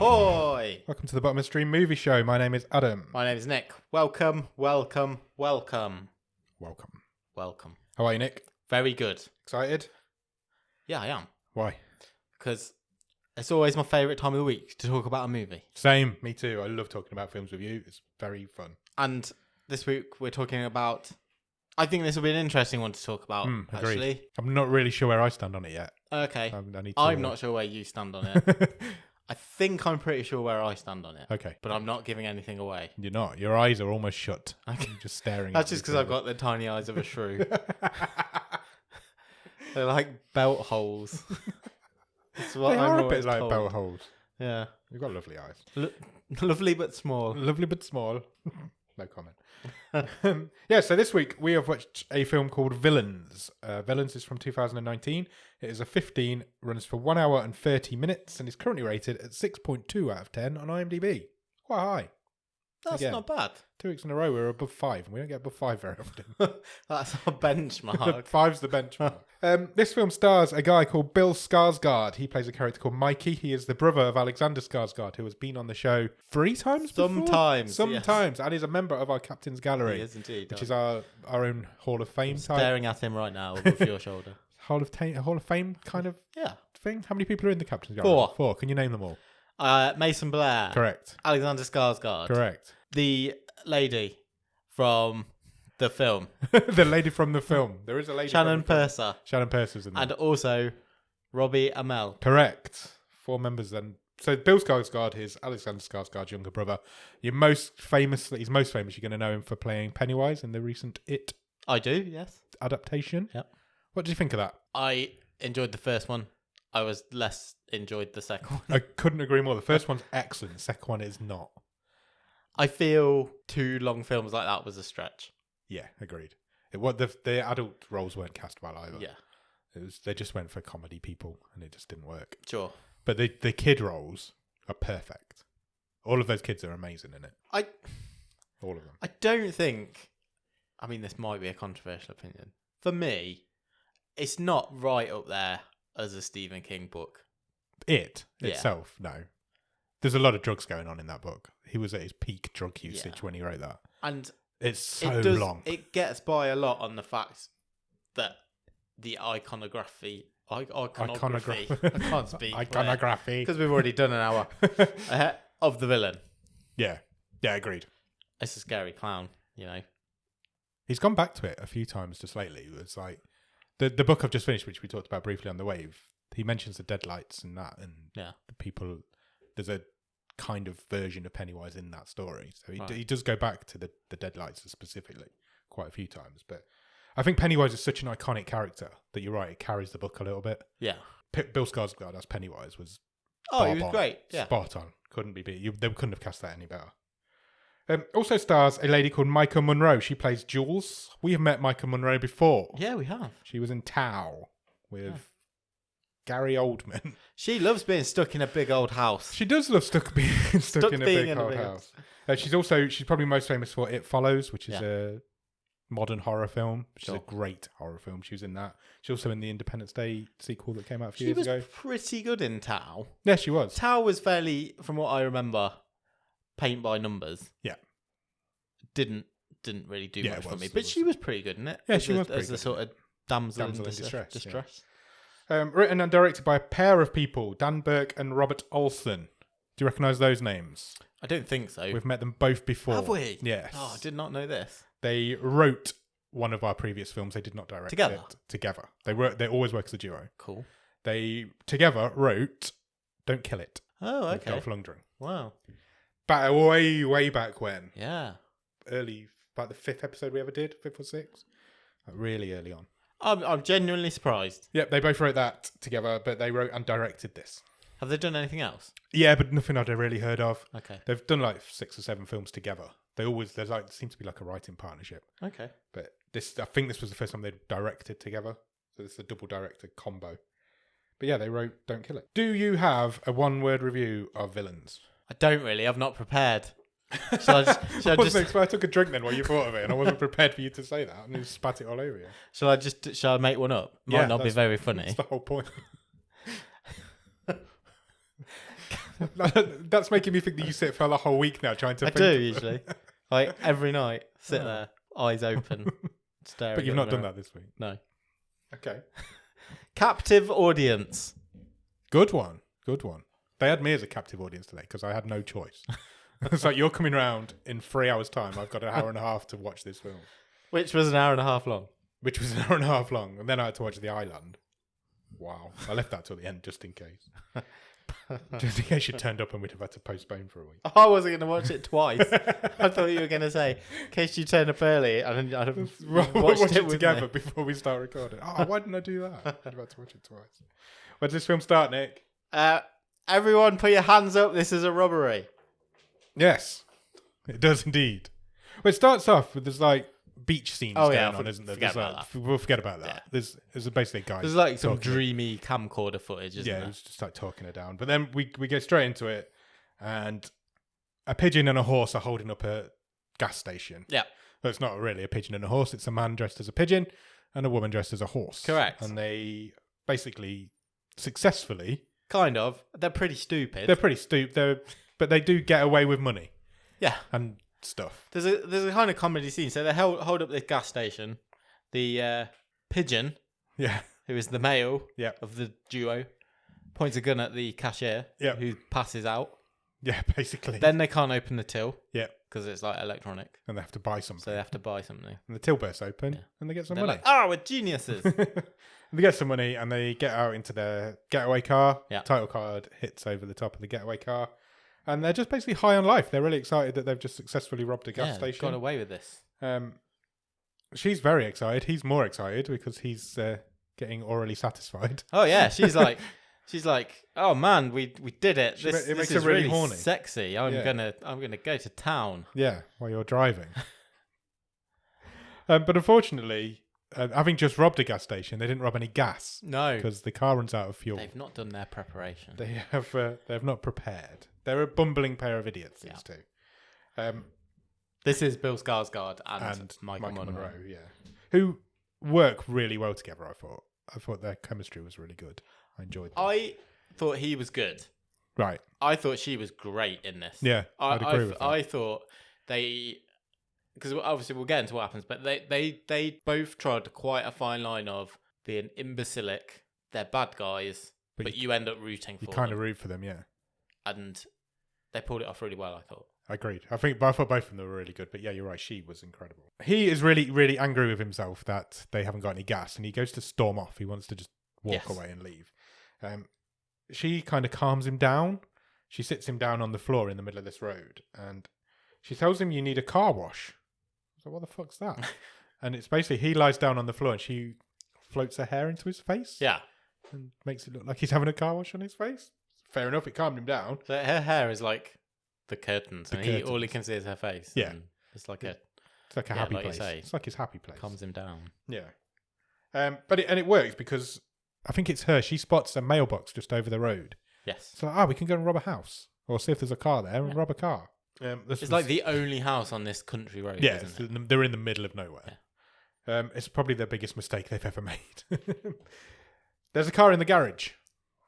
Ahoy! Welcome to the Bottom of the Stream Movie Show. My name is Adam. My name is Nick. Welcome. Welcome. How are you, Nick? Very good. Excited? Yeah, I am. Why? Because it's always my favourite time of the week to talk about a movie. Same. Me too. I love talking about films with you. It's very fun. And this week we're talking about... I think this will be an interesting one to talk about, actually. I'm not really sure where I stand on it yet. Okay. I I'm not sure where you stand on it. I think I'm pretty sure where I stand on it. Okay. But I'm not giving anything away. You're not. Your eyes are almost shut. Okay. You're just staring That's just because I've got the tiny eyes of a shrew. They're like belt holes. That's what They I'm are a always bit like told. belt holes. Yeah. You've got lovely eyes. Lovely but small. Lovely but small. No comment. So this week we have watched a film called Villains. Villains is from 2019. It is a 15, runs for 1 hour and 30 minutes, and is currently rated at 6.2 out of 10 on IMDb. Quite high. That's Again, not bad. 2 weeks in a row we're above 5, and we don't get above 5 very often. That's our benchmark. 5's the benchmark. This film stars a guy called Bill Skarsgard. He plays a character called Maika. He is the brother of Alexander Skarsgard, who has been on the show 3 times before? Sometimes, and is a member of our Captain's Gallery. He is indeed. Which is our own Hall of Fame type. Staring at him right now over your shoulder. Hall of Fame kind of thing. How many people are in the Captain's Gallery? 4. Can you name them all? Mason Blair. Correct. Alexander Skarsgård. Correct. The lady from the film. The lady from the film. There is a lady. Shannon Purser. Shannon Purser's in there. And also Robbie Amell. Correct. 4 members then. So Bill Skarsgård is Alexander Skarsgård's younger brother. He's most famous. You're going to know him for playing Pennywise in the recent It I do, yes. adaptation. Yep. What did you think of that? I enjoyed the first one. I was less enjoyed the second one. I couldn't agree more. The first one's excellent. The second one is not. I feel 2 long films like that was a stretch. Yeah, agreed. The adult roles weren't cast well either. Yeah. They just went for comedy people, and it just didn't work. Sure. But the kid roles are perfect. All of those kids are amazing in it. All of them. I don't think... I mean, this might be a controversial opinion. For me, it's not right up there as a Stephen King book. Itself, no. There's a lot of drugs going on in that book. He was at his peak drug usage when he wrote that. And it's so long. It gets by a lot on the fact that the iconography... I can't speak. Iconography. Because we've already done an hour. Of the villain. Yeah. Yeah, agreed. It's a scary clown, you know. He's gone back to it a few times just lately. It's like... The book I've just finished, which we talked about briefly on The Wave, he mentions the deadlights and that, and the people... There's a kind of version of Pennywise in that story. So he does go back to the deadlights specifically quite a few times. But I think Pennywise is such an iconic character that you're right, it carries the book a little bit. Yeah. Bill Skarsgård as Pennywise was he was great. Yeah. Spot on. Couldn't be beat. They couldn't have cast that any better. Also stars a lady called Maika Monroe. She plays Jules. We have met Maika Monroe before. Yeah, we have. She was in Tao with Gary Oldman. She loves being stuck in a big old house. She does love being stuck in a big old house. She's probably most famous for It Follows, which is a modern horror film, which is a great horror film. She was in that. She's also in the Independence Day sequel that came out a few years ago. She was pretty good in Tao. Yeah, she was. Tao was fairly, from what I remember, paint by numbers. Yeah. Didn't really do much for me. But she was pretty good in it. Yeah, she was pretty as good. As a sort of damsel in distress. Yeah. Written and directed by a pair of people, Dan Berk and Robert Olsen. Do you recognise those names? I don't think so. We've met them both before. Have we? Yes. Oh, I did not know this. They wrote one of our previous films. They did not direct it together. They always work as a duo. Cool. They together wrote Don't Kill It. Oh, okay. Dolph Lundgren. Wow. Back way back when. Yeah. Early, about the 5th episode we ever did, 5th or 6th. Really early on. I'm genuinely surprised. Yep, they both wrote that together, but they wrote and directed this. Have they done anything else? Yeah, but nothing I'd really heard of. Okay. They've done like 6 or 7 films together. Seems to be like a writing partnership. Okay. But I think this was the first time they directed together. So it's a double director combo. But yeah, they wrote Don't Kill It. Do you have a 1-word review of Villains? I don't really. I've not prepared. Shall I took a drink then while you thought of it, and I wasn't prepared for you to say that, and you spat it all over you. Shall I make one up? Might not be very funny. That's the whole point. That's making me think that you sit for the whole week now trying to I think. do usually. Like every night, sit there, eyes open, staring. But you've not done that this week. No. Okay. Captive audience. Good one. They had me as a captive audience today because I had no choice. It's like, you're coming round in 3 hours' time. I've got an hour and a half to watch this film. Which was an hour and a half long. And then I had to watch The Island. Wow. I left that till the end just in case. Just in case you turned up and we'd have had to postpone for a week. I wasn't going to watch it twice. I thought you were going to say, in case you turn up early, and I'd have watched it together before we start recording. Oh, why didn't I do that? I'd have to watch it twice. When does this film start, Nick? Everyone put your hands up. This is a robbery. Yes, it does indeed. Well, it starts off with there's like beach scenes going on, isn't there? We'll forget about that. Yeah. There's basically a guy. There's like some dreamy camcorder footage, isn't there? Yeah, it's just like talking her down. But then we get straight into it, and a pigeon and a horse are holding up a gas station. Yeah. But it's not really a pigeon and a horse. It's a man dressed as a pigeon and a woman dressed as a horse. Correct. And they basically successfully... Kind of. They're pretty stupid. But they do get away with money. Yeah. And stuff. There's a kind of comedy scene. So they hold up this gas station. The pigeon, who is the male of the duo, points a gun at the cashier, who passes out. Yeah, basically. Then they can't open the till. Yeah. Because it's like electronic. And they have to buy something. So they have to buy something. And the till bursts open and they get some money. Like, we're geniuses. They get some money and they get out into their getaway car. Yeah. Title card hits over the top of the getaway car. And they're just basically high on life. They're really excited that they've just successfully robbed a gas station. Got away with this. She's very excited. He's more excited because he's getting orally satisfied. Oh yeah, she's like, oh man, we did it. It makes is her really horny. Sexy. I'm gonna go to town. Yeah, while you're driving. But unfortunately, having just robbed a gas station, they didn't rob any gas. No, because the car runs out of fuel. They've not done their preparation. They have not prepared. They're a bumbling pair of idiots. These two. This is Bill Skarsgard and Maika Monroe, who work really well together. I thought their chemistry was really good. I enjoyed them. I thought he was good. Right. I thought she was great in this. Yeah, I'd agree with that. I thought because obviously we'll get into what happens, but they both tried quite a fine line of being imbecilic. They're bad guys, but you end up rooting for them. You kind of root for them, yeah. And they pulled it off really well, I thought. Agreed. I thought both of them were really good, but yeah, you're right. She was incredible. He is really, really angry with himself that they haven't got any gas, and he goes to storm off. He wants to just walk away and leave. She kind of calms him down. She sits him down on the floor in the middle of this road, and she tells him, "You need a car wash." So what the fuck's that? And it's basically he lies down on the floor, and she floats her hair into his face. Yeah, and makes it look like he's having a car wash on his face. Fair enough. It calmed him down. So her hair is like the curtains, all he can see is her face. Yeah, it's like a happy place. It's like his happy place. Calms him down. Yeah, but it works because I think it's her. She spots a mailbox just over the road. Yes. So we can go and rob a house or see if there's a car there and rob a car. It's like the only house on this country road. Yeah, isn't it? They're in the middle of nowhere. Yeah. It's probably their biggest mistake they've ever made. There's a car in the garage.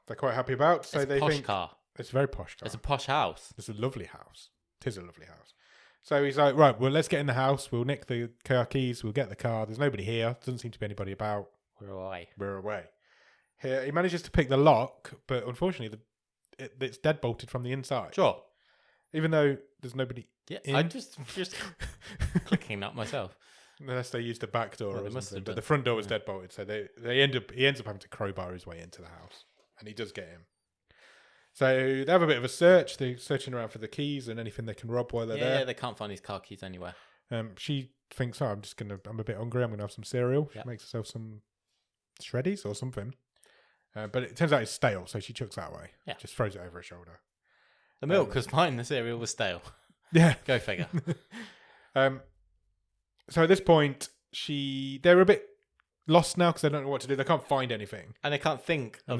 They're quite happy about. So it's they a posh think car. It's a very posh car. It's a posh house. It's a lovely house. It is a lovely house. So he's like, right, well, let's get in the house. We'll nick the car keys. We'll get the car. There's nobody here. Doesn't seem to be anybody about. We're away. Here, he manages to pick the lock, but unfortunately, it's deadbolted from the inside. Sure. Even though there's nobody. Yeah, I'm just clicking that myself. Unless they used the back door or something. But done. the front door was deadbolted, so he ends up having to crowbar his way into the house, and he does get him. So they have a bit of a search. They're searching around for the keys and anything they can rob while they're there. Yeah, they can't find his car keys anywhere. She thinks, I'm a bit hungry. I'm gonna have some cereal. She makes herself some shreddies or something. But it turns out it's stale, so she chucks that away. Yeah, just throws it over her shoulder. The milk was fine. The cereal was stale. Yeah, go figure. So at this point, they're a bit lost now because they don't know what to do. They can't find anything, and they can't think of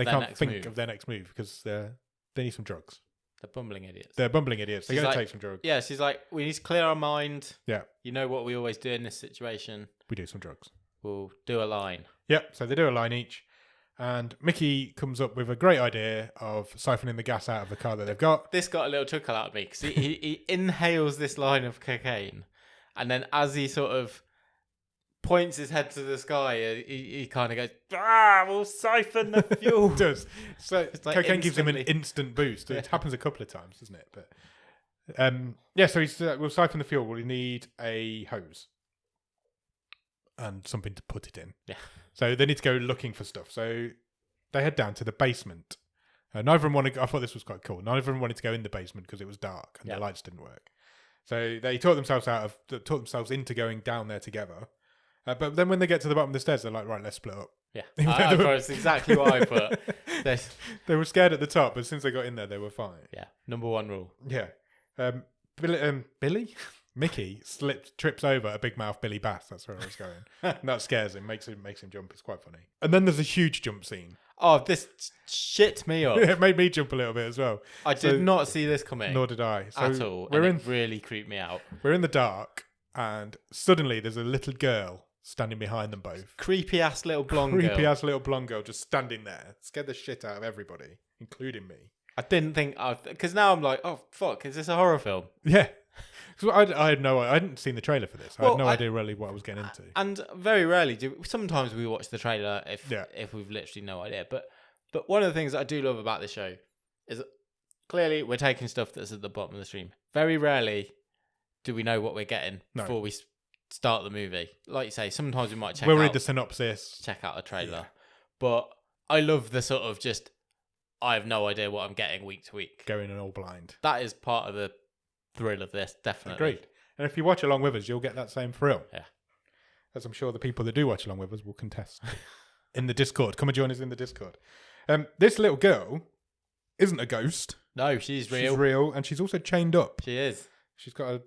their next move because they need some drugs. They're bumbling idiots. They're going to take some drugs. Yeah, she's like, we need to clear our mind. Yeah. You know what we always do in this situation? We do some drugs. We'll do a line. Yep. So they do a line each. And Mickey comes up with a great idea of siphoning the gas out of the car that they've got. This got a little chuckle out of me because he inhales this line of cocaine, and then as he sort of points his head to the sky, he kind of goes, we'll siphon the fuel. It does. So like cocaine gives him an instant boost. It happens a couple of times, doesn't it? But so he's we'll siphon the fuel. We'll need a hose and something to put it in. Yeah. So they need to go looking for stuff. So they head down to the basement. Neither of them wanted. I thought this was quite cool. Neither of them wanted to go in the basement because it was dark and the lights didn't work. So they talked themselves into going down there together. But then when they get to the bottom of the stairs, they're like, right, let's split up. Yeah, that's exactly what I put. They were scared at the top, but since they got in there, they were fine. Yeah, number one rule. Yeah. Billy? Mickey trips over a big mouth Billy Bass. That's where I was going. And that scares him, makes him jump. It's quite funny. And then there's a huge jump scene. Oh, this shit me up. It made me jump a little bit as well. I did not see this coming. Nor did I. At all. It really creeped me out. We're in the dark, and suddenly there's a little girl standing behind them both. Creepy ass little blonde girl just standing there. Scared the shit out of everybody, including me. I didn't think... Because now I'm like, oh, fuck, is this a horror film? Yeah. Because I hadn't seen the trailer for this. I had no idea really what I was getting into. And very rarely sometimes we watch the trailer if we've literally no idea. But one of the things that I do love about this show is clearly we're taking stuff that's at the bottom of the stream. Very rarely do we know what we're getting before we start the movie. Like you say, sometimes we might we'll read the synopsis. Check out a trailer. Yeah. But I love the sort of just, I have no idea what I'm getting week to week. Going in all blind. That is part of the thrill of this, definitely. Agreed. And if you watch along with us, you'll get that same thrill. Yeah. As I'm sure the people that do watch along with us will contest in the Discord. Come and join us in the Discord. This little girl isn't a ghost. No, she's real. She's real, and she's also chained up. She is. She's got an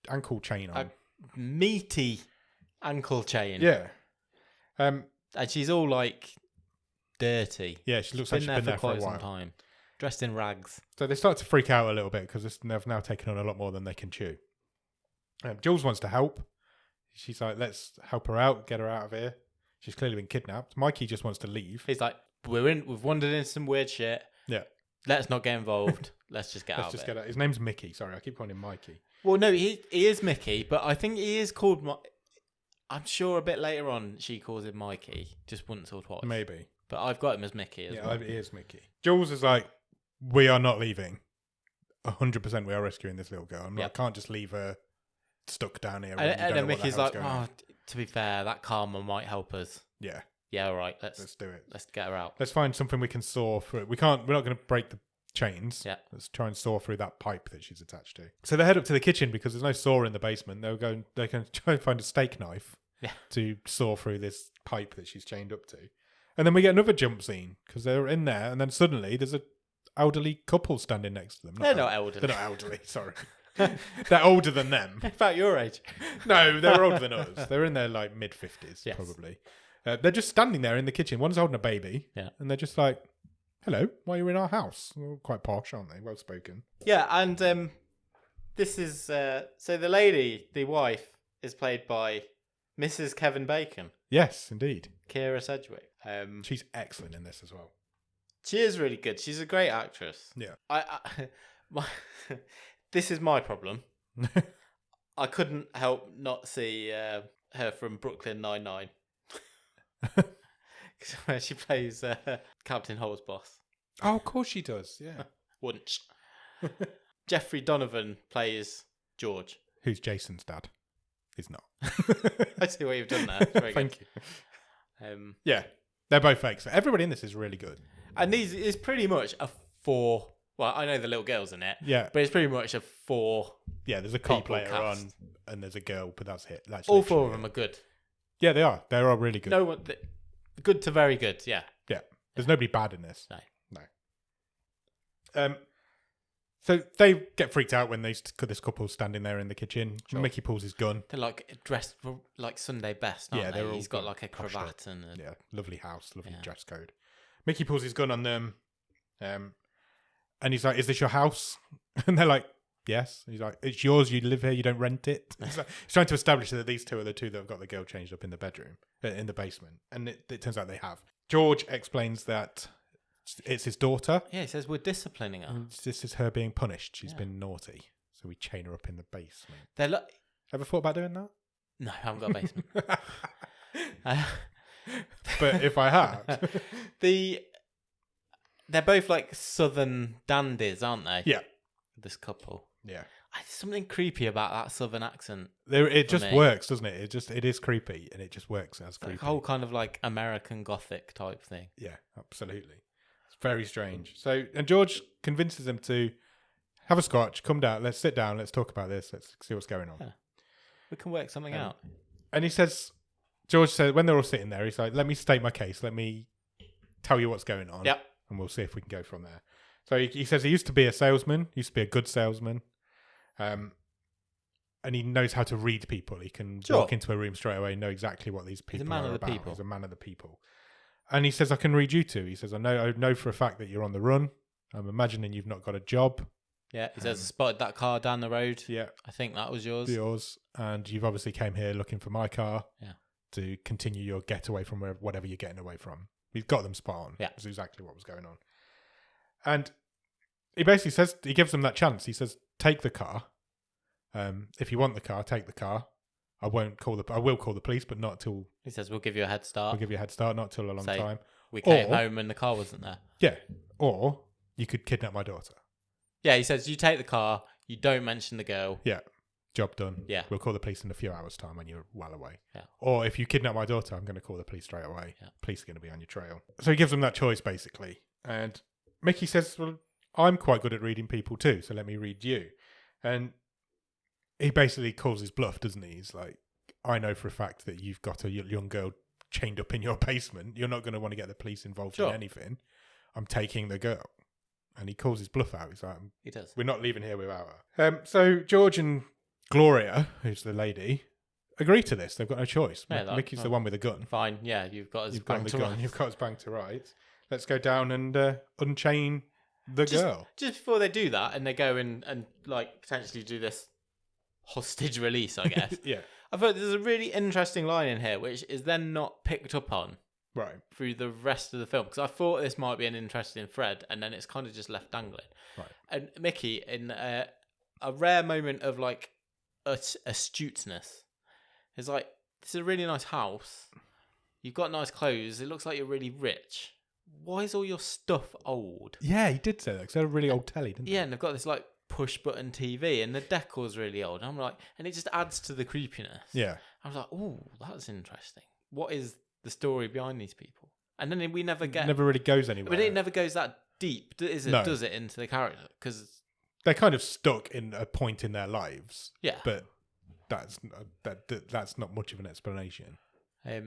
ankle chain on. A meaty ankle chain. Yeah. And she's all like dirty. Yeah, she looks like she's been there for quite some time. Dressed in rags. So they start to freak out a little bit because they've now taken on a lot more than they can chew. Jules wants to help. She's like, let's help her out, get her out of here. She's clearly been kidnapped. Mikey just wants to leave. He's like, we've wandered into some weird shit. Yeah. Let's not get involved. Let's just get out of it. Let's just get out. His name's Mickey. Sorry, I keep calling him Mikey. Well, no, he is Mickey, but I think he is called... I'm sure a bit later on she calls him Mikey, just once or twice. Maybe. But I've got him as Mickey as well. Yeah, he is Mickey. Jules is like, we are not leaving. 100% we are rescuing this little girl. I can't just leave her stuck down here. And then Mickey's like, to be fair, that karma might help us. Yeah. Yeah, all right. Let's do it. Let's get her out. Let's find something we can saw through. We're not going to break the chains. Yeah. Let's try and saw through that pipe that she's attached to. So they head up to the kitchen because there's no saw in the basement. They can try and find a steak knife to saw through this pipe that she's chained up to. And then we get another jump scene because they're in there, and then suddenly there's a elderly couple standing next to them. They're not elderly. They're not elderly, sorry. They're older than them. About your age. No, they're older than us. They're in their like mid-50s, probably. They're just standing there in the kitchen. One's holding a baby. Yeah. And they're just like, hello, why are you in our house? Well, quite posh, aren't they? Well spoken. Yeah, and this is... so the lady, the wife, is played by Mrs. Kevin Bacon. Yes, indeed. Kyra Sedgwick. She's excellent in this as well. She is really good. She's a great actress. Yeah. This is my problem. I couldn't help not see her from Brooklyn Nine-Nine. Where she plays Captain Holt's boss. Oh, of course she does, yeah. Once. Jeffrey Donovan plays George. Who's Jason's dad. He's not. I see what you've done there. Very Thank good. you. Yeah, they're both fake. So everybody in this is really good. And these is pretty much a 4... Well, I know the little girl's in it. Yeah. But it's pretty much a 4... Yeah, there's a cop later on, and there's a girl, but that's it. That's all 4 of them are good. Yeah, they are. They are really good. No one... Good to very good, yeah. Yeah. There's nobody bad in this. No. So they get freaked out when this couple's standing there in the kitchen. Sure. Mickey pulls his gun. They're like dressed like Sunday best, aren't they? He's got like a cravat and lovely house, lovely dress code. Mickey pulls his gun on them, and he's like, "Is this your house?" And they're like, "Yes." And he's like, "It's yours. You live here. You don't rent it." He's trying to establish that these two are the two that have got the girl changed up in the bedroom, in the basement, and it turns out they have. George explains that it's his daughter. Yeah, he says we're disciplining her. This is her being punished. She's been naughty. So we chain her up in the basement. They're Ever thought about doing that? No, I haven't got a basement. But if I had... They're both like southern dandies, aren't they? Yeah. This couple. Yeah. There's something creepy about that southern accent. It just works, doesn't it? It is creepy, and it just works as creepy. Like a whole kind of like American Gothic type thing. Yeah, absolutely. It's very strange. And George convinces him to have a scotch, come down, let's sit down, let's talk about this, let's see what's going on. Yeah. We can work something out. And George said, when they're all sitting there, he's like, let me state my case, let me tell you what's going on. Yep. And we'll see if we can go from there. So he says he used to be a salesman, used to be a good salesman. And he knows how to read people. He can walk into a room straight away and know exactly what these people are about. He's a man of the people. And he says, I can read you too. He says, I know for a fact that you're on the run. I'm imagining you've not got a job. Yeah, he says, spotted that car down the road. Yeah. I think that was yours. And you've obviously came here looking for my car. Yeah. To continue your getaway from whatever you're getting away from. He's got them spot on. Yeah. That's exactly what was going on. And he basically says, he gives them that chance. He says, take the car. If you want the car, take the car. I will call the police, but not till... He says, we'll give you a head start. We'll give you a head start, not till a long time. We came home and the car wasn't there. Yeah. Or you could kidnap my daughter. Yeah, he says, you take the car, you don't mention the girl. Yeah. Job done. Yeah. We'll call the police in a few hours' time when you're well away. Yeah. Or if you kidnap my daughter, I'm going to call the police straight away. Yeah. Police are going to be on your trail. So he gives them that choice, basically. And Mickey says, well, I'm quite good at reading people too, so let me read you. And he basically calls his bluff, doesn't he? He's like, I know for a fact that you've got a young girl chained up in your basement. You're not going to want to get the police involved in anything. I'm taking the girl. And he calls his bluff out. He's like, he does. We're not leaving here without her. So George and Gloria, who's the lady, agree to this. They've got no choice. Yeah, Mickey's the one with the gun. Fine, yeah, you've got his bank to right. You've got his bank to right. Let's go down and unchain the girl. Just before they do that, and they go and like potentially do this hostage release, I guess. Yeah. I thought there's a really interesting line in here, which is then not picked up on through the rest of the film, because I thought this might be an interesting thread, and then it's kind of just left dangling. Right. And Mickey, in a rare moment of like astuteness, is like, this is a really nice house. You've got nice clothes. It looks like you're really rich. Why is all your stuff old? Yeah, he did say that, because they're a really old telly, didn't they? Yeah, and they've got this like push button TV, and the decor's really old. And I'm like, and it just adds to the creepiness. Yeah. I was like, oh, that's interesting. What is the story behind these people? And then we never get... It never really goes anywhere. But it never goes that deep, does it? No. Does it into the character? Because they're kind of stuck in a point in their lives. Yeah. But that's not much of an explanation. I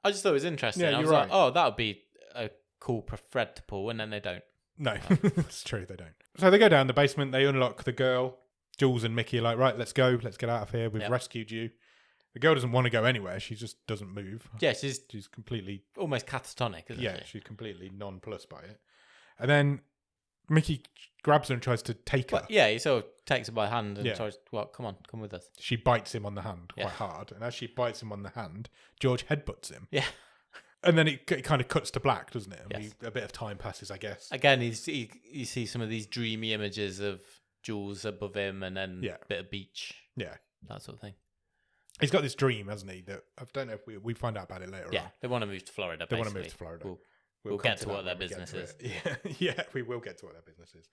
just thought it was interesting. Yeah, I was you're like, oh, that would be a cool thread to pull, and then they don't. No, it's true, they don't. So they go down the basement, they unlock the girl. Jules and Mickey are like, right, let's go, let's get out of here. We've rescued you. The girl doesn't want to go anywhere. She just doesn't move. Yeah, she's completely... almost catatonic, isn't she? Yeah, she's completely nonplussed by it. And then Mickey grabs her and tries to take her. Yeah, he sort of takes her by the hand and tries, well, come with us. She bites him on the hand quite hard. And as she bites him on the hand, George headbutts him. Yeah. And then it kind of cuts to black, doesn't it? Yes. A bit of time passes, I guess. Again, you see some of these dreamy images of Jules above him, and then a bit of beach. Yeah. That sort of thing. He's got this dream, hasn't he? That I don't know if we find out about it later on. Yeah, they want to move to Florida, basically. They want to move to Florida. We'll get to what their business is. Yeah, we will get to what their business is.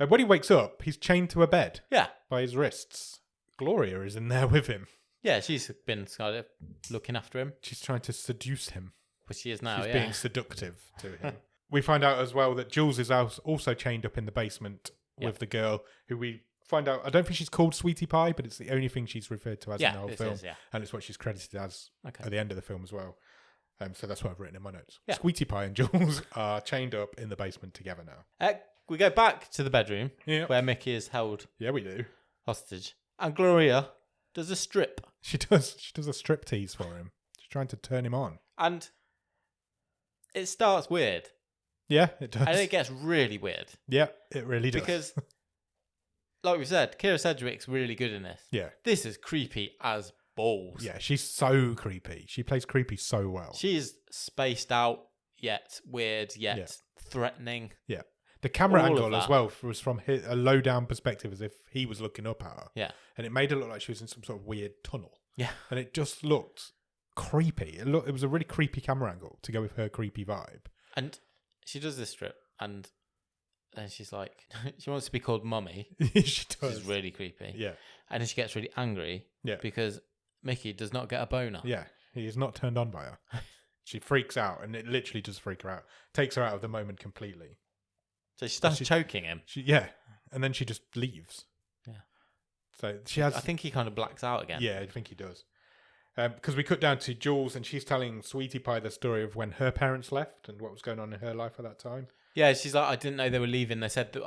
When he wakes up, he's chained to a bed. Yeah. By his wrists. Gloria is in there with him. Yeah, she's been kind of looking after him. She's trying to seduce him. But she is now, She's being seductive to him. We find out as well that Jules is also chained up in the basement with the girl, who we find out, I don't think she's called Sweetie Pie, but it's the only thing she's referred to as in the whole film. And it's what she's credited as at the end of the film as well. So that's what I've written in my notes. Yeah. Sweetie Pie and Jules are chained up in the basement together now. We go back to the bedroom where Mickey is held. Yeah, we do. Hostage. And Gloria does a strip. She does. She does a strip tease for him. She's trying to turn him on. And it starts weird. Yeah, it does. And it gets really weird. Yeah, it really does. Because, like we said, Kyra Sedgwick's really good in this. Yeah. This is creepy as balls. Yeah, she's so creepy. She plays creepy so well. She's spaced out. yet weird, yet threatening. Yeah. The camera angle as well was from a low down perspective, as if he was looking up at her. Yeah. And it made it look like she was in some sort of weird tunnel. Yeah. And it just looked creepy. It was a really creepy camera angle to go with her creepy vibe. And she does this strip, and then she's like, she wants to be called Mummy. She does. She's really creepy. Yeah. And then she gets really angry. Yeah. Because Mickey does not get a boner. Yeah. He is not turned on by her. She freaks out, and it literally does freak her out. Takes her out of the moment completely. So she starts choking him. And then she just leaves. Yeah. So she has. I think he kind of blacks out again. Yeah, I think he does. Because we cut down to Jules, and she's telling Sweetie Pie the story of when her parents left and what was going on in her life at that time. Yeah, she's like, I didn't know they were leaving. They said that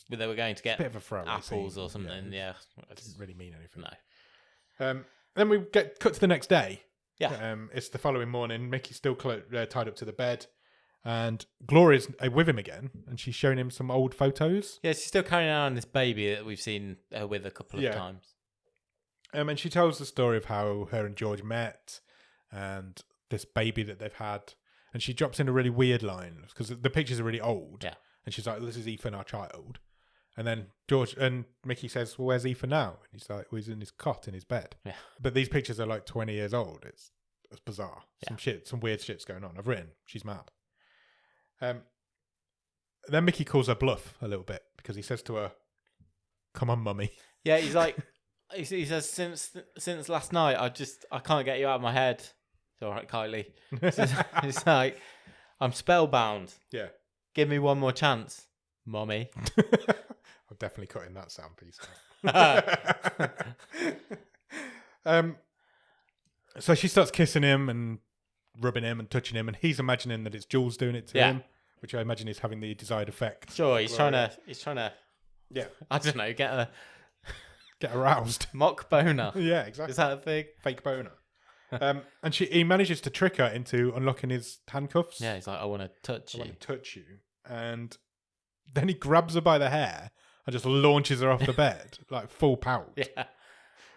they were going to get a bit of a throwaway apples scene. or something. Yeah, it doesn't really mean anything. No. Then we get cut to the next day. Yeah. It's the following morning. Mickey's still tied up to the bed, and Gloria's with him again, and she's showing him some old photos. Yeah, she's still carrying on this baby that we've seen her with a couple of times. And she tells the story of how her and George met, and this baby that they've had. And she drops in a really weird line because the pictures are really old. Yeah. And she's like, "This is Ethan, our child." And then George and Mickey says, "Well, where's Ethan now?" And he's like, "Well, he's in his cot in his bed." Yeah. But these pictures are like 20 years old. It's bizarre. Some weird shit's going on. I've written, she's mad. Then Mickey calls her bluff a little bit because he says to her, "Come on, mummy." Yeah, he's like, he says, since last night, I can't get you out of my head. It's all right, Kylie. It's like, I'm spellbound. Yeah. Give me one more chance, mummy. I'm definitely cutting that sound piece out. So she starts kissing him and rubbing him and touching him, and he's imagining that it's Jules doing it to him, which I imagine is having the desired effect. Sure, he's trying to, yeah, I don't know, get aroused. Mock boner. Yeah, exactly. Is that a thing? Fake boner. And he manages to trick her into unlocking his handcuffs. Yeah, he's like, I want to touch you. And then he grabs her by the hair and just launches her off the bed, like full pout. Yeah.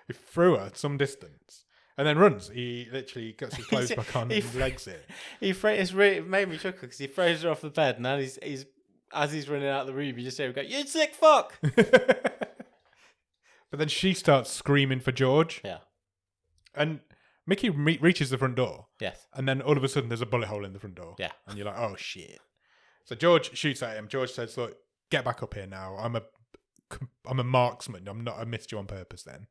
He threw her some distance and then runs. He literally gets his clothes back on and legs it. It made me chuckle because he throws her off the bed, and then as he's running out of the room, you just hear him go, "You sick fuck!" But then she starts screaming for George. Yeah. And Mickey reaches the front door. Yes. And then all of a sudden there's a bullet hole in the front door. Yeah. And you're like, oh shit. So George shoots at him. George says, "Look, get back up here now. I'm a marksman. I missed you on purpose then.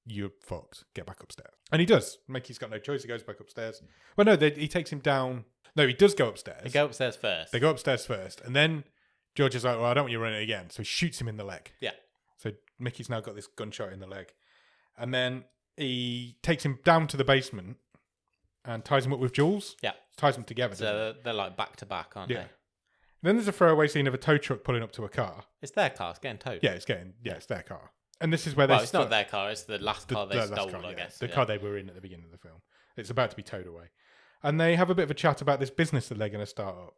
You're fucked. Get back upstairs." And he does. Mickey's got no choice. He goes back upstairs. Well, no, he takes him down. No, he does go upstairs. They go upstairs first. They go upstairs first. And then George is like, "Well, I don't want you running again." So he shoots him in the leg. Yeah. So Mickey's now got this gunshot in the leg. And then he takes him down to the basement and ties him up with Jules. Yeah. Ties them together. So they're like back to back, aren't they? Then there's a throwaway scene of a tow truck pulling up to a car. It's their car. It's getting towed. Yeah, it's their car. And this is where it's not their car. It's the last car they stole, I guess. The car they were in at the beginning of the film. It's about to be towed away. And they have a bit of a chat about this business that they're going to start up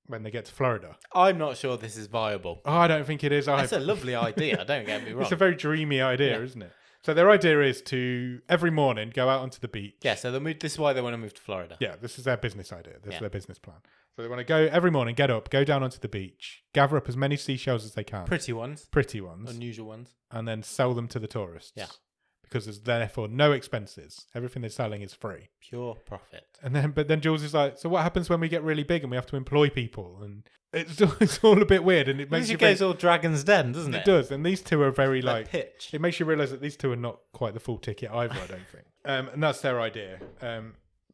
when they get to Florida. I'm not sure this is viable. Oh, I don't think it is either. That's a lovely idea. Don't get me wrong. It's a very dreamy idea, isn't it? So their idea is to, every morning, go out onto the beach. Yeah, so this is why they want to move to Florida. Yeah, this is their business idea. This is their business plan. So they want to go every morning, get up, go down onto the beach, gather up as many seashells as they can. Pretty ones. Unusual ones. And then sell them to the tourists. Yeah. Because there's therefore no expenses. Everything they're selling is free. Pure profit. But then Jules is like, "So what happens when we get really big and we have to employ people?" And it's all a bit weird, and it makes you goes all Dragon's Den, doesn't it? It does, and these two are very like pitch. It makes you realise that these two are not quite the full ticket either. I don't think. And that's their idea.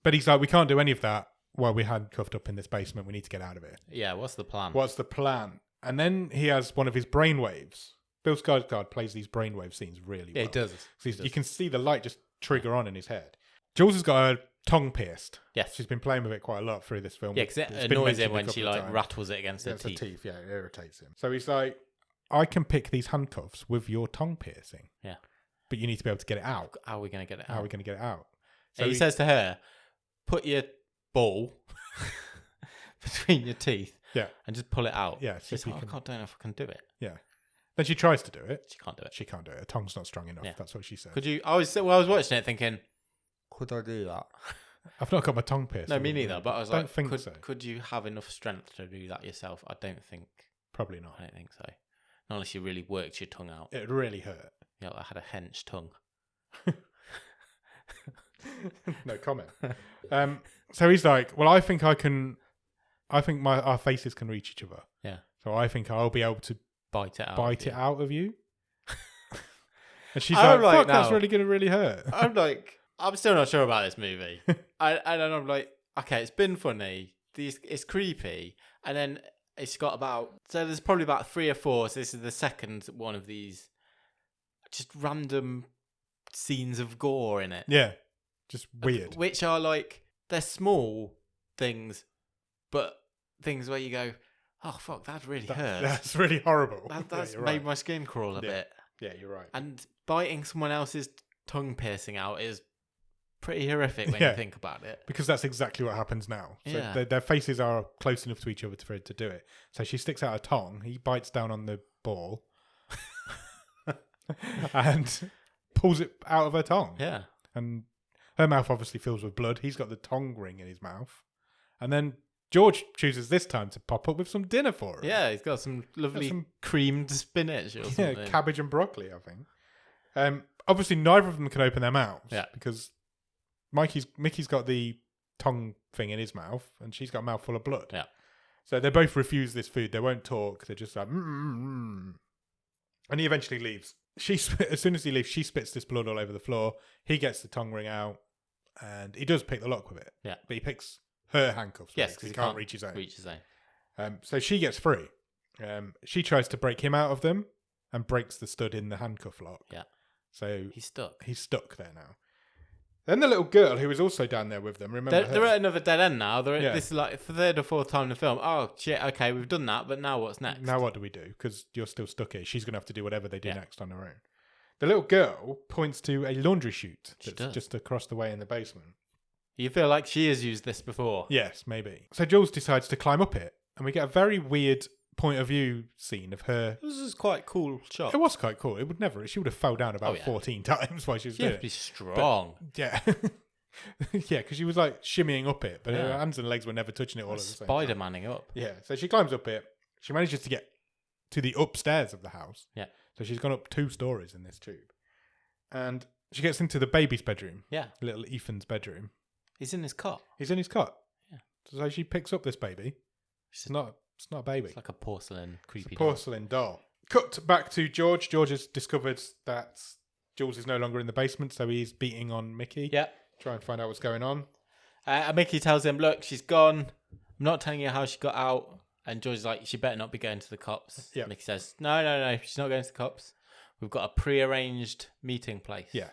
But he's like, "We can't do any of that while we're handcuffed up in this basement. We need to get out of here." Yeah. What's the plan? And then he has one of his brainwaves. Bill Skarsgard plays these brainwave scenes really well. Yeah, he does. You can see the light just trigger on in his head. Jules has got her tongue pierced. Yes. She's been playing with it quite a lot through this film. Yeah, because it annoys him when she rattles it against her teeth. Yeah, it irritates him. So he's like, "I can pick these handcuffs with your tongue piercing. Yeah. But you need to be able to get it out." How are we going to get it out? So he says to her, "Put your ball between your teeth." Yeah. And just pull it out. Yeah. She's like, I don't know if I can do it. Yeah. Then she tries to do it. She can't do it. Her tongue's not strong enough. Yeah. That's what she said. Could you? I was watching it thinking, could I do that? I've not got my tongue pierced. No, me neither. But I was like, so. Could you have enough strength to do that yourself? I don't think. Probably not. I don't think so. Not unless you really worked your tongue out. It really hurt. Yeah, I had a hench tongue. No comment. So he's like, well, I think our faces can reach each other. Yeah. So I think I'll be able to bite it out of you. And she's like, fuck, that's really going to really hurt. I'm like, I'm still not sure about this movie. And then I'm like, okay, it's been funny. It's creepy. And then it's got so there's probably about 3 or 4. So this is the second one of these just random scenes of gore in it. Yeah. Just weird. Which are like, they're small things, but things where you go, oh, fuck, that really hurts. That's really horrible. That's made my skin crawl a bit. Yeah, you're right. And biting someone else's tongue piercing out is pretty horrific when you think about it. Because that's exactly what happens now. So their faces are close enough to each other for it to do it. So she sticks out a tongue. He bites down on the ball and pulls it out of her tongue. Yeah. And her mouth obviously fills with blood. He's got the tongue ring in his mouth. And then George chooses this time to pop up with some dinner for her. Yeah, he's got some lovely creamed spinach or something. Yeah, cabbage and broccoli, I think. Obviously, neither of them can open their mouths. Yeah. Because Mickey's got the tongue thing in his mouth and she's got a mouthful of blood. Yeah. So they both refuse this food. They won't talk. They're just like, And he eventually leaves. As soon as he leaves, she spits this blood all over the floor. He gets the tongue ring out. And he does pick the lock with it. Yeah. But he picks her handcuffs. Yes, because he can't reach his own. own. So she gets free. She tries to break him out of them and breaks the stud in the handcuff lock. Yeah. So he's stuck. He's stuck there now. Then the little girl who was also down there with them, remember they're at another dead end now. Yeah. This is like the 3rd or 4th time in the film. Oh, shit, okay, we've done that, but now what's next? Now what do we do? Because you're still stuck here. She's going to have to do whatever they do next on her own. The little girl points to a laundry chute that's just across the way in the basement. You feel like she has used this before? Yes, maybe. So Jules decides to climb up it, and we get a very weird point of view scene of her. This is quite cool shot. It was quite cool. She would have fell down about 14 times while she was doing it. She has to be strong. But, yeah. Yeah, because she was like shimmying up it, but her hands and legs were never touching it all at the same time. Spider-Manning up. Yeah, so she climbs up it. She manages to get to the upstairs of the house. Yeah. So she's gone up 2 stories in this tube. And she gets into the baby's bedroom. Yeah. Little Ethan's bedroom. He's in his cot. He's in his cot. Yeah. So she picks up this baby. It's not a baby. It's like a porcelain creepy porcelain doll. Cut back to George. George has discovered that Jules is no longer in the basement, so he's beating on Mickey. Yeah. Try and find out what's going on. Mickey tells him, look, she's gone. I'm not telling you how she got out. And George is like, she better not be going to the cops. Yeah. Mickey says, no, she's not going to the cops. We've got a pre-arranged meeting place. Yeah.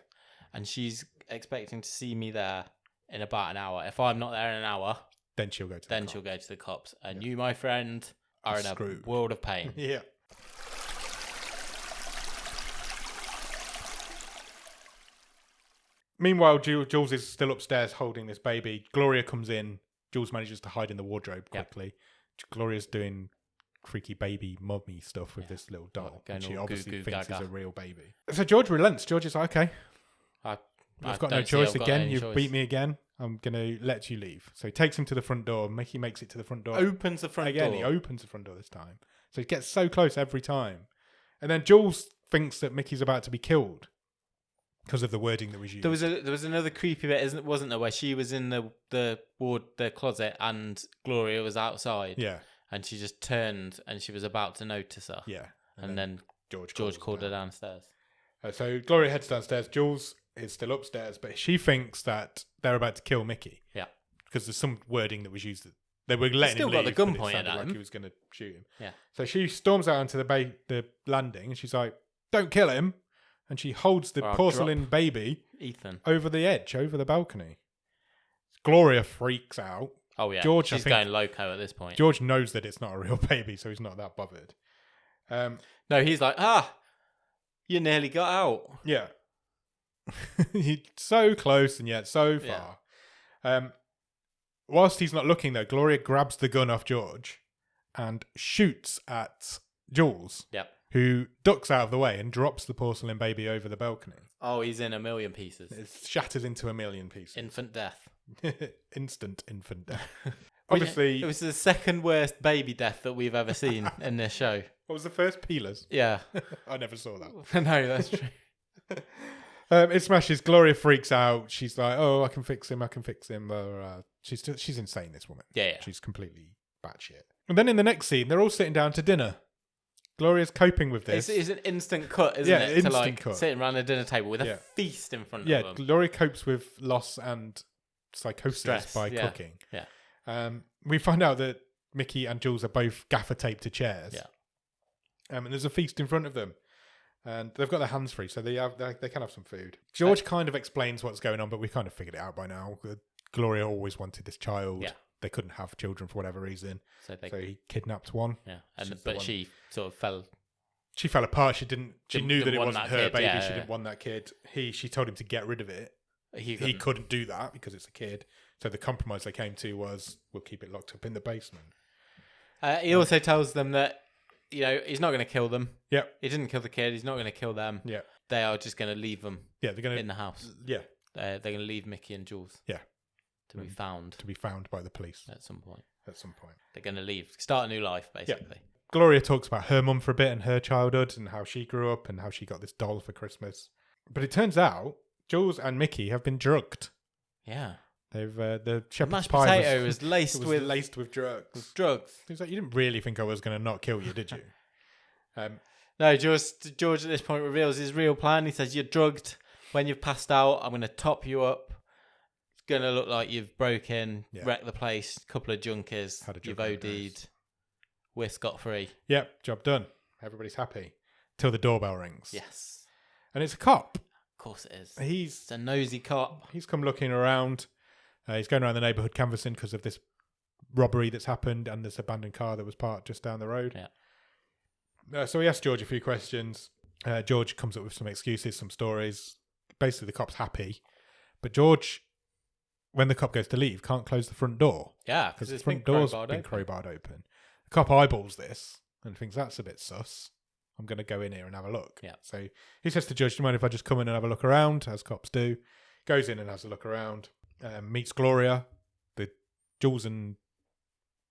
And she's expecting to see me there in about an hour. If I'm not there in an hour, then she'll go to the cops. And you, my friend, are in a world of pain. Yeah. Meanwhile, Jules is still upstairs holding this baby. Gloria comes in. Jules manages to hide in the wardrobe quickly. Yep. Gloria's doing freaky baby mummy stuff with this little doll. And she obviously thinks it's a real baby. So George relents. George is like, okay, I've got no choice again. You've beat me again. I'm going to let you leave. So he takes him to the front door. Mickey makes it to the front door. Opens the front door. Again, he opens the front door this time. So he gets so close every time. And then Jules thinks that Mickey's about to be killed because of the wording that was used. There was another creepy bit, wasn't there, where she was in the closet and Gloria was outside. Yeah. And she just turned and she was about to notice her. Yeah. And then George called her downstairs. So Gloria heads downstairs. Jules is still upstairs, but she thinks that they're about to kill Mickey. Yeah. Because there's some wording that was used that they were letting him leave. Still got the gun pointed at him. Like he was going to shoot him. Yeah. So she storms out onto the landing and she's like, "Don't kill him!" And she holds the porcelain baby Ethan over the edge, over the balcony. Gloria freaks out. Oh yeah, George, she's going loco at this point. George knows that it's not a real baby, so he's not that bothered. No, he's like, you nearly got out. Yeah. He's so close and yet so far. Yeah. Whilst he's not looking though, Gloria grabs the gun off George and shoots at Jules. Yep. Who ducks out of the way and drops the porcelain baby over the balcony. Oh, he's in a million pieces. It shatters into a million pieces. Infant death. Instant infant death. Obviously, it was the second worst baby death that we've ever seen in this show. What was the first? Peelers. Yeah. I never saw that. No, that's true. It smashes. Gloria freaks out. She's like, "Oh, I can fix him. She's insane. This woman. Yeah. She's completely batshit. And then in the next scene, they're all sitting down to dinner. Gloria's coping with this. It's an instant cut, isn't it? Instant to like cut. sitting around a dinner table with a feast in front of them. Yeah, Gloria copes with loss and psychosis by cooking. Yeah. We find out that Mickey and Jules are both gaffer taped to chairs. Yeah. And there's a feast in front of them. And they've got their hands free, so they can have some food. George kind of explains what's going on, but we kind of figured it out by now. Gloria always wanted this child. Yeah. They couldn't have children for whatever reason. So he kidnapped one. Yeah. But she sort of fell... She fell apart. She knew that it wasn't her baby. Yeah, she didn't want that kid. She told him to get rid of it. He couldn't do that because it's a kid. So the compromise they came to was, we'll keep it locked up in the basement. He also tells them that, he's not going to kill them. Yeah. He didn't kill the kid. He's not going to kill them. Yeah. They are just going to leave them they're gonna, in the house. Yeah. They're going to leave Mickey and Jules. Yeah. To be found. To be found by the police. At some point. They're going to leave. Start a new life, basically. Yeah. Gloria talks about her mum for a bit and her childhood and how she grew up and how she got this doll for Christmas. But it turns out Jules and Mickey have been drugged. Yeah. They've the shepherd's mashed pie potato was laced with drugs. With drugs. It's like, you didn't really think I was going to not kill you, did you? No, George at this point reveals his real plan. He says, "You're drugged. When you've passed out, I'm going to top you up. It's going to look like you've broken, wrecked the place, couple of junkies, you've OD'd. We're scot-free." Yep, job done. Everybody's happy. Till the doorbell rings. Yes. And it's a cop. Of course it is. It's a nosy cop. He's come looking around. He's going around the neighbourhood canvassing because of this robbery that's happened and this abandoned car that was parked just down the road. Yeah. So he asks George a few questions. George comes up with some excuses, some stories. Basically, the cop's happy. But George, when the cop goes to leave, can't close the front door. Yeah, because the front door's been crowbarred open. The cop eyeballs this and thinks that's a bit sus. I'm going to go in here and have a look. Yeah. So he says to George, "Do you mind if I just come in and have a look around?" As cops do. Goes in and has a look around. Meets Gloria. The Jules and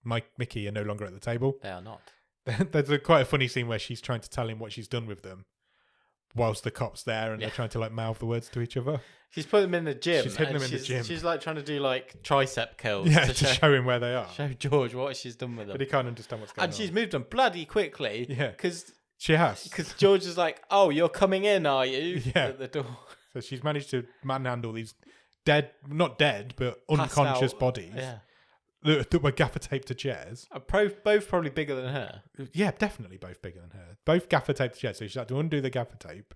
Mickey are no longer at the table. They are not. There's quite a funny scene where she's trying to tell him what she's done with them, whilst the cop's there and they're trying to mouth the words to each other. She's put them in the gym. She's hidden them in the gym. She's trying to do tricep curls. Yeah, to show him where they are. Show George what she's done with them. But he can't understand what's going on. And she's moved them bloody quickly. Yeah. Because she has. Because George is like, "Oh, you're coming in, are you?" Yeah. At the door. So she's managed to manhandle these not dead, but unconscious bodies. Yeah. That were gaffer taped to chairs. Both probably bigger than her. Yeah, definitely both bigger than her. Both gaffer taped to chairs. So she had to undo the gaffer tape,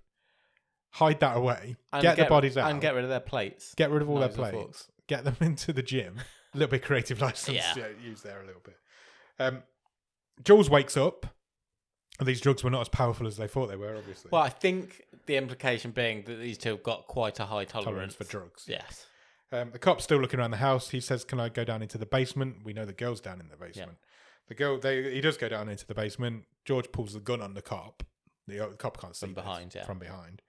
hide that away, get the bodies out, and get rid of their plates. Get rid of all their plates. Get them into the gym. A little bit creative license used there a little bit. Jules wakes up, and these drugs were not as powerful as they thought they were. Obviously. Well, I think the implication being that these two have got quite a high tolerance for drugs. Yes. The cop's still looking around the house. He says, "Can I go down into the basement?" We know the girl's down in the basement. Yeah. He does go down into the basement. George pulls the gun on the cop. The cop can't see from behind. From behind.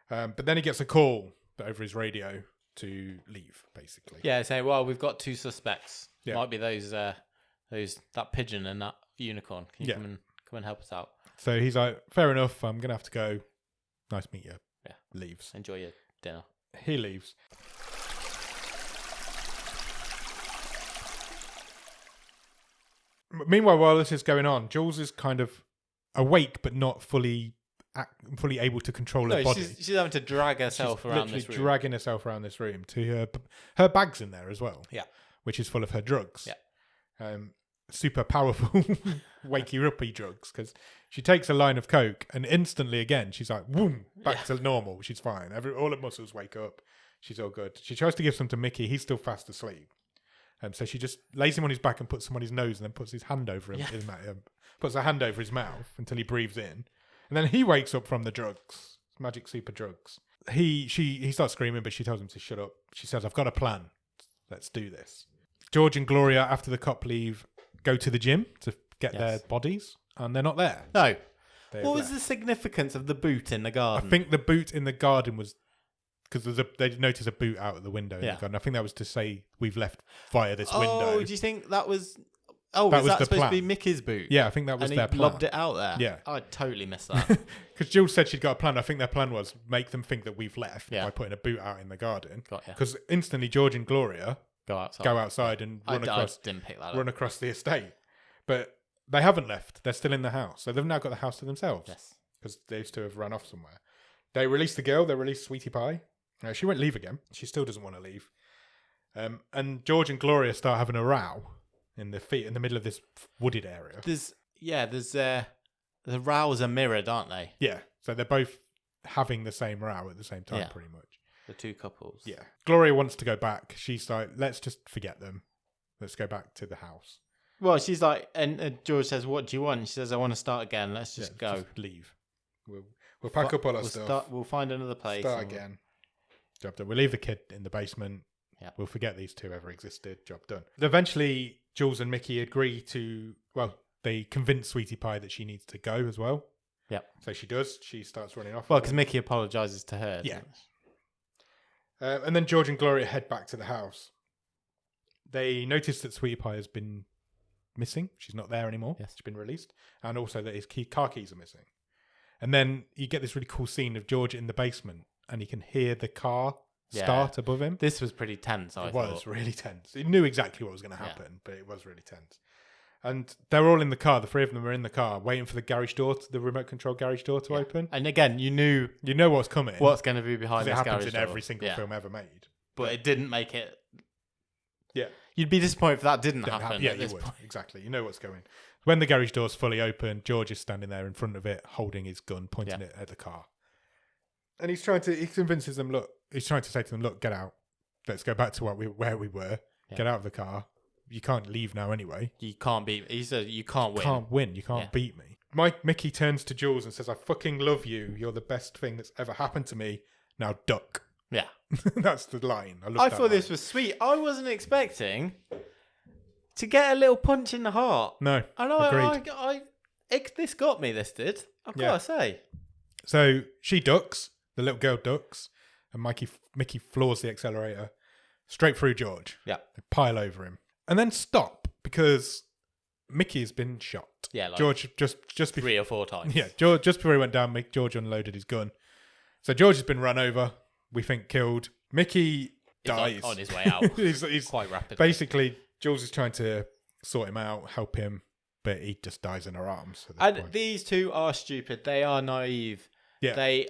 But then he gets a call over his radio to leave, basically. Yeah, saying, "Well, we've got two suspects. Yeah. Might be that pigeon and that unicorn. Can you come and help us out?" So he's like, "Fair enough. I'm gonna have to go. Nice to meet you." Yeah. Leaves. Enjoy your dinner. He leaves. Meanwhile, while this is going on, Jules is kind of awake but not fully able to control her body. She's having to drag herself around this room. Literally dragging herself around this room to her bag's in there as well. Yeah. Which is full of her drugs. Yeah. Super powerful wakey-uppy drugs, because she takes a line of coke and instantly again she's like, boom, back to normal. She's fine. All her muscles wake up. She's all good. She tries to give some to Mickey. He's still fast asleep. So she just lays him on his back and puts him on his nose and then puts his hand over him. Puts her hand over his mouth until he breathes in. And then he wakes up from the drugs. Magic super drugs. He starts screaming, but she tells him to shut up. She says, "I've got a plan. Let's do this." George and Gloria, after the cop leave, go to the gym to get their bodies, and they're not there. No. What was the significance of the boot in the garden? I think the boot in the garden was because they notice a boot out of the window in the garden. I think that was to say we've left via this window. Oh, do you think that was... Oh, was that supposed to be Mickey's boot? Yeah, I think that was their plan. And he lobbed it out there? Yeah. I totally missed that. Because Jules said she'd got a plan. I think their plan was make them think that we've left by putting a boot out in the garden. Because instantly George and Gloria go outside and run across the estate. But they haven't left. They're still in the house. So they've now got the house to themselves. Yes. Because those two have run off somewhere. They release the girl. They release Sweetie Pie. She won't leave again. She still doesn't want to leave. And George and Gloria start having a row in the middle of this wooded area. The rows are mirrored, aren't they? Yeah. So they're both having the same row at the same time, pretty much. The two couples. Yeah. Gloria wants to go back. She's like, let's just forget them. Let's go back to the house. Well, she's like, and George says, what do you want? She says, I want to start again. Let's just go. Just leave. We'll pack up all our stuff. We'll find another place. Start again. Job done. We'll leave the kid in the basement. Yeah. We'll forget these two ever existed. Job done. Eventually, Jules and Mickey agree to, they convince Sweetie Pie that she needs to go as well. Yeah. So she does. She starts running off. Well, because Mickey apologises to her. Yeah. And then George and Gloria head back to the house. They notice that Sweetie Pie has been missing. She's not there anymore. Yes. She's been released. And also that his car keys are missing. And then you get this really cool scene of George in the basement and he can hear the car start above him. This was pretty tense, I thought. It was really tense. He knew exactly what was going to happen, but it was really tense. And they're all in the car. The three of them are in the car, waiting for the remote control garage door to open. And again, you know what's coming. What's going to be behind this garage door. It happens in every single film ever made. But it didn't make it. Yeah. You'd be disappointed if that didn't happen. Yeah, you would. Exactly. You know what's going. When the garage door's fully open, George is standing there in front of it, holding his gun, pointing it at the car. And he convinces them, he's trying to say to them, look, get out. Let's go back to where we were. Yeah. Get out of the car. You can't leave now anyway. You can't beat me. He said, you can't win. You can't win. You can't beat me. Mickey turns to Jules and says, I fucking love you. You're the best thing that's ever happened to me. Now duck. Yeah. That's the line. I thought this was sweet. I wasn't expecting to get a little punch in the heart. No. And this got me, this did. I've got to say. So she ducks. The little girl ducks. And Mickey floors the accelerator straight through George. Yeah. They pile over him. And then stop because Mickey has been shot. Yeah, like George just 3 or 4 times. Yeah, just before he went down, George unloaded his gun. So George has been run over. We think killed. Mickey dies. On his way out. he's quite rapid. Basically, Jules is trying to sort him out, help him, but he just dies in her arms. And these two are stupid. They are naive. Yeah.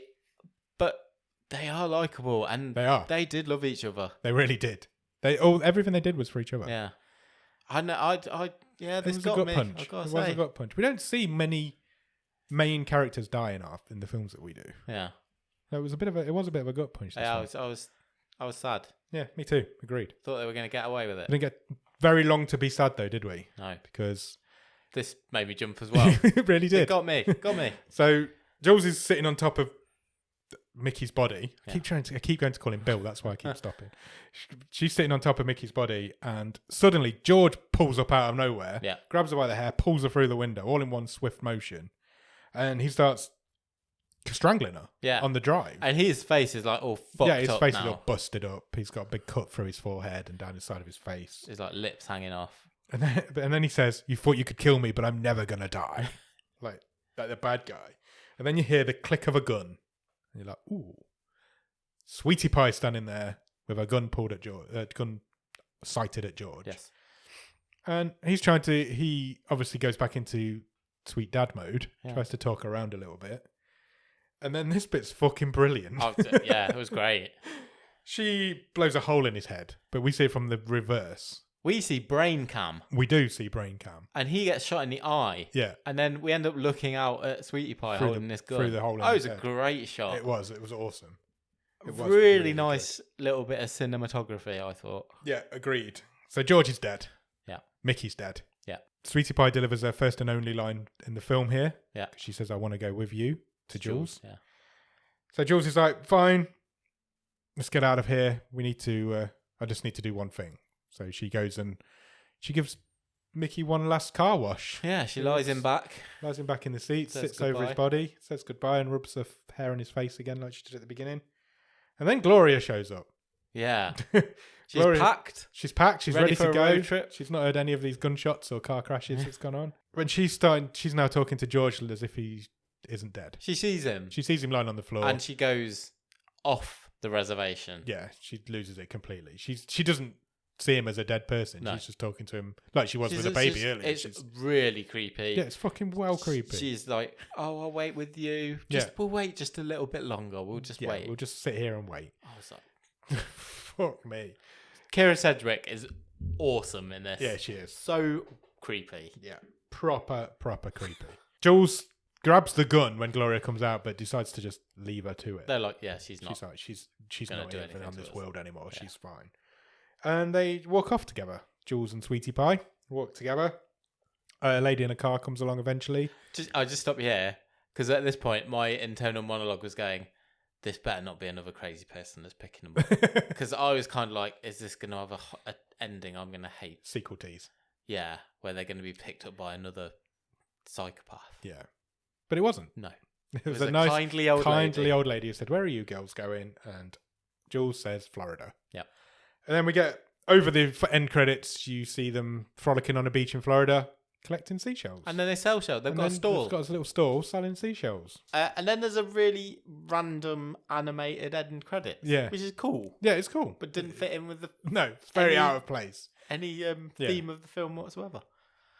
But they are likable, and they are. They did love each other. They really did. Everything they did was for each other. Yeah. I know. This got me. Punch. It was a gut punch. We don't see many main characters die in the films that we do. Yeah. It was a bit of a gut punch. Yeah, I was sad. Yeah, me too. Agreed. Thought they were going to get away with it. We didn't get very long to be sad though, did we? No, because this made me jump as well. It really did. It got me. So Jules is sitting on top of Mickey's body. I keep going to call him Bill. That's why I keep stopping. She's sitting on top of Mickey's body, and suddenly George pulls up out of nowhere. Yeah, grabs her by the hair, pulls her through the window, all in one swift motion, and he starts strangling her. Yeah. On the drive, and his face is like all fucked up. Yeah, his face now. is all busted up. He's got a big cut through his forehead and down the side of his face. His like lips hanging off. And then he says, "You thought you could kill me, but I'm never gonna die." like the bad guy. And then you hear the click of a gun. And you're like, ooh. Sweetie Pie standing there with a gun pulled at George, gun sighted at George. Yes. And he obviously goes back into sweet dad mode, tries to talk around a little bit. And then this bit's fucking brilliant. Oh, yeah, it was great. She blows a hole in his head, but we see it from the reverse. We see brain cam. We do see brain cam. And he gets shot in the eye. Yeah. And then we end up looking out at Sweetie Pie holding this gun. Through the hole in his head. It was a great shot. It was awesome. It was really nice little bit of cinematography, I thought. Yeah, agreed. So George is dead. Yeah. Mickey's dead. Yeah. Sweetie Pie delivers her first and only line in the film here. Yeah. She says, "I want to go with you," to Jules. Yeah. So Jules is like, "Fine, let's get out of here. We need to, I just need to do one thing." So she goes and she gives Mickey one last car wash. Yeah, she lies him back. Lies him back in the seat, sits over his body, says goodbye and rubs the hair on his face again like she did at the beginning. And then Gloria shows up. Yeah. She's Gloria, packed. She's packed. She's ready to for a go. road trip. She's not heard any of these gunshots or car crashes that's gone on. When she's now talking to George as if he isn't dead. She sees him. She sees him lying on the floor. And she goes off the reservation. Yeah, she loses it completely. She doesn't see him as a dead person. No. She's just talking to him like she was with a baby earlier. It's really creepy. Yeah, it's fucking well creepy. She's like, "Oh, I'll wait with you. We'll wait just a little bit longer. We'll just wait. We'll just sit here and wait." I was like, "Fuck me." Kyra Sedgwick is awesome in this. Yeah, she is. So creepy. Yeah, proper creepy. Jules grabs the gun when Gloria comes out, but decides to just leave her to it. They're like, "Yeah, she's not. She's not even on this world anymore. Yeah. She's fine." And they walk off together. Jules and Sweetie Pie walk together. A lady in a car comes along eventually. I'll just stop you here, because at this point, my internal monologue was going, this better not be another crazy person that's picking them up. Because I was kind of like, is this going to have a ending I'm going to hate? Sequel tease. Yeah, where they're going to be picked up by another psychopath. Yeah. But it wasn't. No. It was a nice, kindly old lady who said, "Where are you girls going?" And Jules says, "Florida." Yeah. And then we get over the end credits. You see them frolicking on a beach in Florida, collecting seashells. And then they sell shells. They've got a stall. They've got a little stall selling seashells. And then there's a really random animated end credits. Yeah. Which is cool. Yeah, it's cool. But didn't fit in with the... No, it's very out of place. Any theme of the film whatsoever.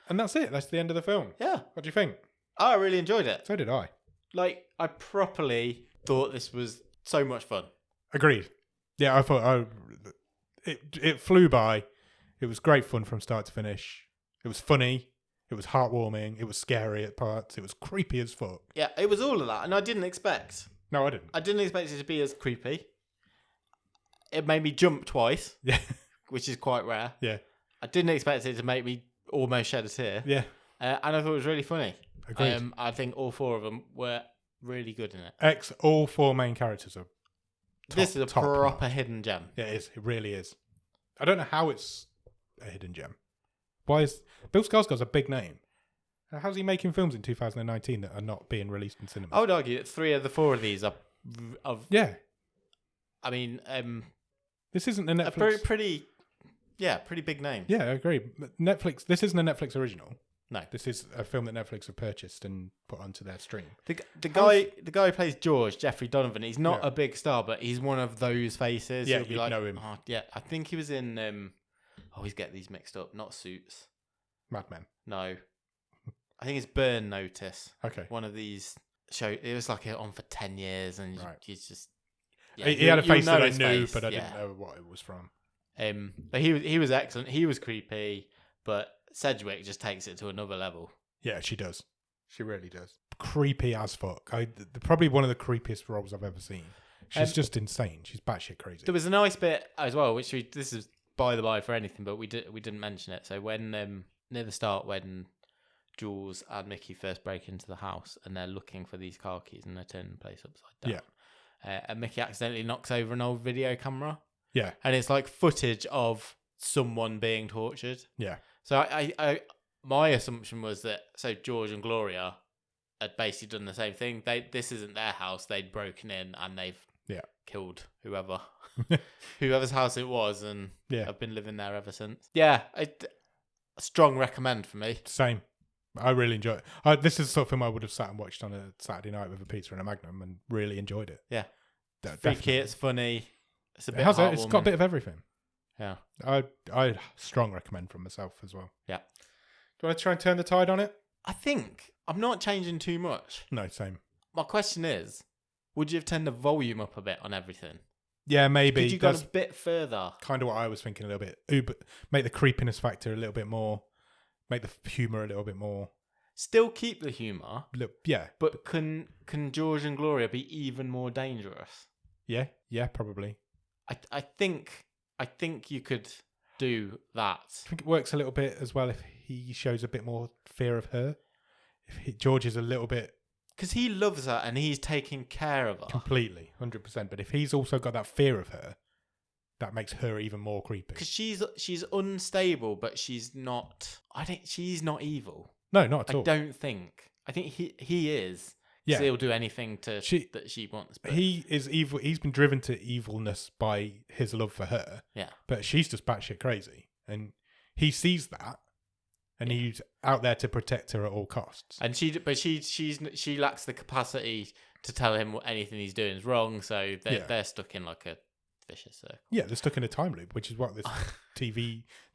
And that's it. That's the end of the film. Yeah. What do you think? I really enjoyed it. So did I. Like, I properly thought this was so much fun. Agreed. Yeah, I thought... It flew by. It was great fun from start to finish. It was funny. It was heartwarming. It was scary at parts. It was creepy as fuck. Yeah, it was all of that. And I didn't expect. No, I didn't. I didn't expect it to be as creepy. It made me jump twice. Yeah. Which is quite rare. Yeah. I didn't expect it to make me almost shed a tear. Yeah. And I thought it was really funny. Agreed. I think all four of them were really good in it. All four main characters are this is a proper hidden gem. Yeah, it is. It really is. I don't know how it's a hidden gem. Why is Bill Skarsgard's a big name? How's he making films in 2019 that are not being released in cinemas? I would argue that 3 of the 4 of these are yeah. I mean, this isn't a Netflix. Pretty big name. Yeah, I agree. Netflix. This isn't a Netflix original. No, this is a film that Netflix have purchased and put onto their stream. The guy who plays George, Jeffrey Donovan, he's not a big star, but he's one of those faces. Yeah, you know him. Oh, yeah, I think he was in. I always get these mixed up. Not Suits. Mad Men. No, I think it's Burn Notice. Okay. One of these shows. It was like on for 10 years, and he's just. Yeah, he had a face that I knew, but I didn't know what it was from. But he was excellent. He was creepy, but Sedgwick just takes it to another level. Yeah, she does. She really does. Creepy as fuck. Probably one of the creepiest roles I've ever seen. She's just insane. She's batshit crazy. There was a nice bit as well, which this is by the by for anything, but we didn't mention it. So when near the start, when Jules and Mickey first break into the house and they're looking for these car keys and they're turning the place upside down. Yeah. And Mickey accidentally knocks over an old video camera. Yeah. And it's like footage of someone being tortured. Yeah. So my assumption was that George and Gloria had basically done the same thing. This isn't their house. They'd broken in and they've killed whoever's house it was, and have been living there ever since. Yeah, a strong recommend for me. Same. I really enjoy it. This is the sort of film I would have sat and watched on a Saturday night with a pizza and a Magnum and really enjoyed it. Yeah. Freaky, it's funny. It's a bit it's got a bit of everything. Yeah. I strong recommend from myself as well. Yeah. Do you want to try and turn the tide on it? I think I'm not changing too much. No, same. My question is, would you have turned the volume up a bit on everything? Yeah, maybe. Could you go a bit further? Kind of what I was thinking a little bit. Make the creepiness factor a little bit more. Make the humour a little bit more. Still keep the humour. Yeah. But can George and Gloria be even more dangerous? Yeah, probably. I think you could do that. I think it works a little bit as well if he shows a bit more fear of her. George is a little bit... Because he loves her and he's taking care of her. Completely, 100%. But if he's also got that fear of her, that makes her even more creepy. Because she's unstable, but she's not... she's not evil. No, not at all. I don't think. I think he is. Yeah. So he'll do anything that she wants. But he is evil. He's been driven to evilness by his love for her. Yeah. But she's just batshit crazy. And he sees that. And he's out there to protect her at all costs. And she lacks the capacity to tell him anything he's doing is wrong. So they're stuck in like a vicious circle. Yeah, they're stuck in a time loop, which is what this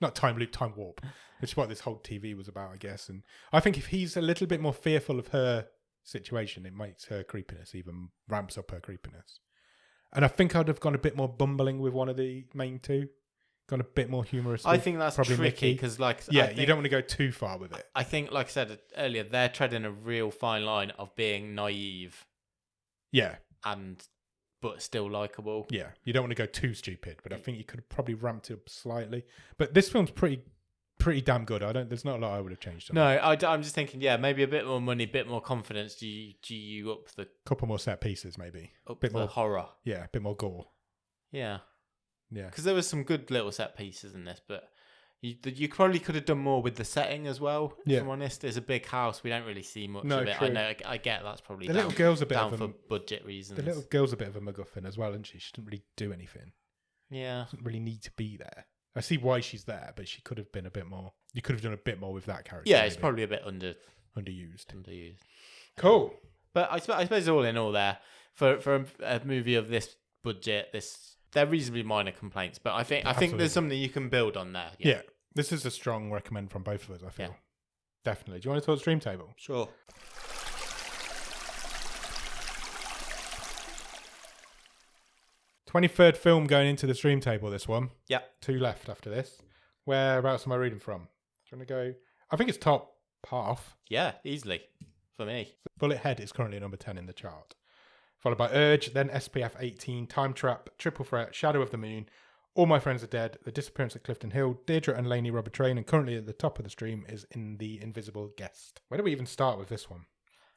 not time loop, time warp, which is what this whole TV was about, I guess. And I think if he's a little bit more fearful of her situation, it makes her creepiness even ramps up her creepiness. And I think I'd have gone a bit more bumbling with one of the main two, gone a bit more humorous. I think that's probably tricky because, you don't want to go too far with it. I think, like I said earlier, they're treading a real fine line of being naive, but still likable. Yeah, you don't want to go too stupid, but I think you could have probably ramped it up slightly. But this film's pretty damn good. There's not a lot I would have changed. I'm just thinking, maybe a bit more money, a bit more confidence. Do you up the couple more set pieces, maybe a bit more horror? Yeah, a bit more gore. Yeah. Because there was some good little set pieces in this, but you probably could have done more with the setting as well. If I'm honest, it's a big house. We don't really see much of it. True. I know. I get that's probably the little girl's a bit down for budget reasons. The little girl's a bit of a MacGuffin as well, isn't she? She didn't really do anything. Yeah, doesn't really need to be there. I see why she's there, but she could have been a bit more. You could have done a bit more with that character. Yeah, maybe. It's probably a bit underused. Cool. But I suppose all in all, there for a movie of this budget, they're reasonably minor complaints. But I think there's something you can build on there. Yeah, this is a strong recommend from both of us. I feel definitely. Do you want to talk stream table? Sure. $23rd film going into the stream table, this one. Yeah. 2 left after this. Whereabouts am I reading from? Do you want to go? I think it's top half. Yeah, easily. For me. Bullet Head is currently number 10 in the chart. Followed by Urge, then SPF 18, Time Trap, Triple Threat, Shadow of the Moon, All My Friends Are Dead, The Disappearance at Clifton Hill, Deirdre and Laney Rubber Train, and currently at the top of the stream is In the Invisible Guest. Where do we even start with this one?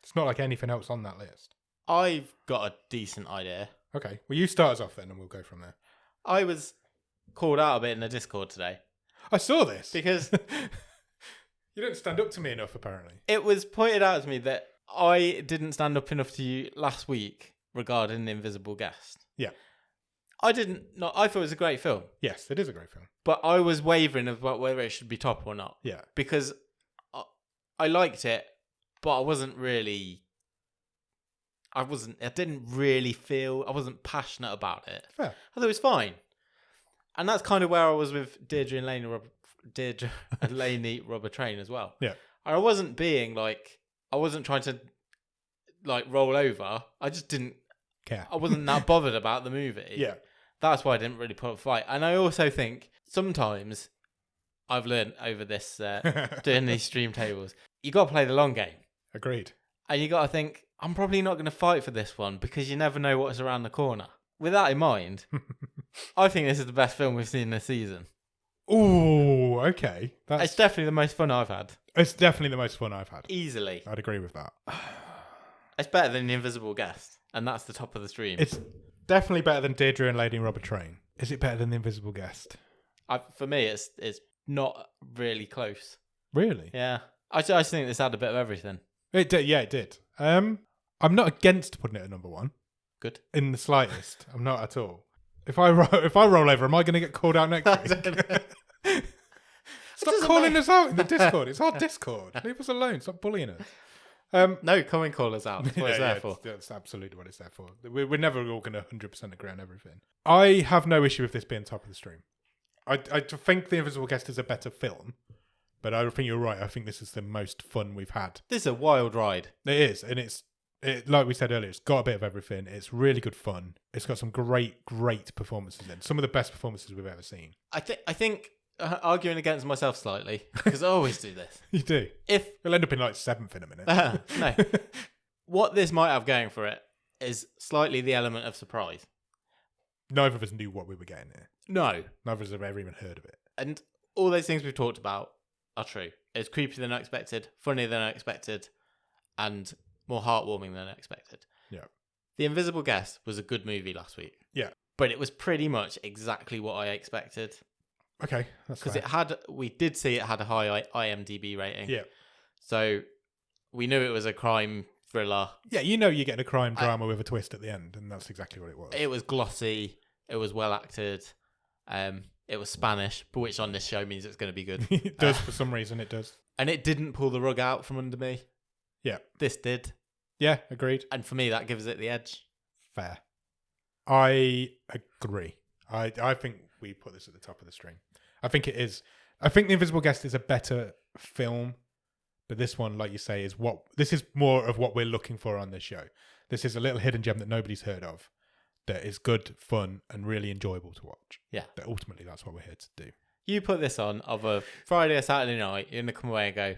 It's not like anything else on that list. I've got a decent idea. Okay. Well, you start us off then and we'll go from there. I was called out a bit in the Discord today. I saw this. Because you don't stand up to me enough, apparently. It was pointed out to me that I didn't stand up enough to you last week regarding The Invisible Guest. Yeah. I thought it was a great film. Yes, it is a great film. But I was wavering about whether it should be top or not. Yeah. Because I liked it, but I wasn't passionate about it. Fair. I thought it was fine. And that's kind of where I was with Deirdre and Laney Rubber Train as well. Yeah. I wasn't being I wasn't trying to roll over. I just didn't care. I wasn't that bothered about the movie. Yeah. That's why I didn't really put up a fight. And I also think sometimes I've learned over this doing these stream tables, you got to play the long game. Agreed. And you got to think, I'm probably not going to fight for this one because you never know what's around the corner. With that in mind, I think this is the best film we've seen this season. Ooh, okay. It's definitely the most fun I've had. It's definitely the most fun I've had. Easily. I'd agree with that. It's better than The Invisible Guest, and that's the top of the stream. It's definitely better than Deirdre and Lady Rubber Train. Is it better than The Invisible Guest? For me, it's not really close. Really? Yeah. I just think this had a bit of everything. It did. Yeah, it did. I'm not against putting it at number 1. Good. In the slightest. I'm not at all. If I roll over, am I going to get called out next week? Stop calling us out in the Discord. It's our Discord. Leave us alone. Stop bullying us. No, come and call us out. That's what it's there for. That's absolutely what it's there for. We're never all going to 100% agree on everything. I have no issue with this being top of the stream. I think The Invisible Guest is a better film, but I think you're right. I think this is the most fun we've had. This is a wild ride. It is, and it's like we said earlier, it's got a bit of everything. It's really good fun. It's got some great performances in. Some of the best performances we've ever seen. I think arguing against myself slightly, because I always do this. You do. You'll end up in 7th in a minute. No. What this might have going for it is slightly the element of surprise. Neither of us knew what we were getting here. No. Neither of us have ever even heard of it. And all those things we've talked about are true. It's creepier than I expected, funnier than I expected, and more heartwarming than I expected. Yeah. The Invisible Guest was a good movie last week. Yeah. But it was pretty much exactly what I expected. Okay, that's because we did see it had a high IMDb rating. Yeah. So we knew it was a crime thriller. Yeah, you know you're getting a crime drama with a twist at the end, and that's exactly what it was. It was glossy. It was well acted. It was Spanish, but which on this show means it's going to be good. It does, for some reason, it does. And it didn't pull the rug out from under me. Yeah. This did. Yeah, agreed. And for me, that gives it the edge. Fair. I agree. I think we put this at the top of the string. I think it is. I think The Invisible Guest is a better film, but this one, like you say, this is more of what we're looking for on this show. This is a little hidden gem that nobody's heard of, that is good, fun, and really enjoyable to watch. Yeah. That ultimately, that's what we're here to do. You put this on of a Friday or Saturday night, you're going to come away and go,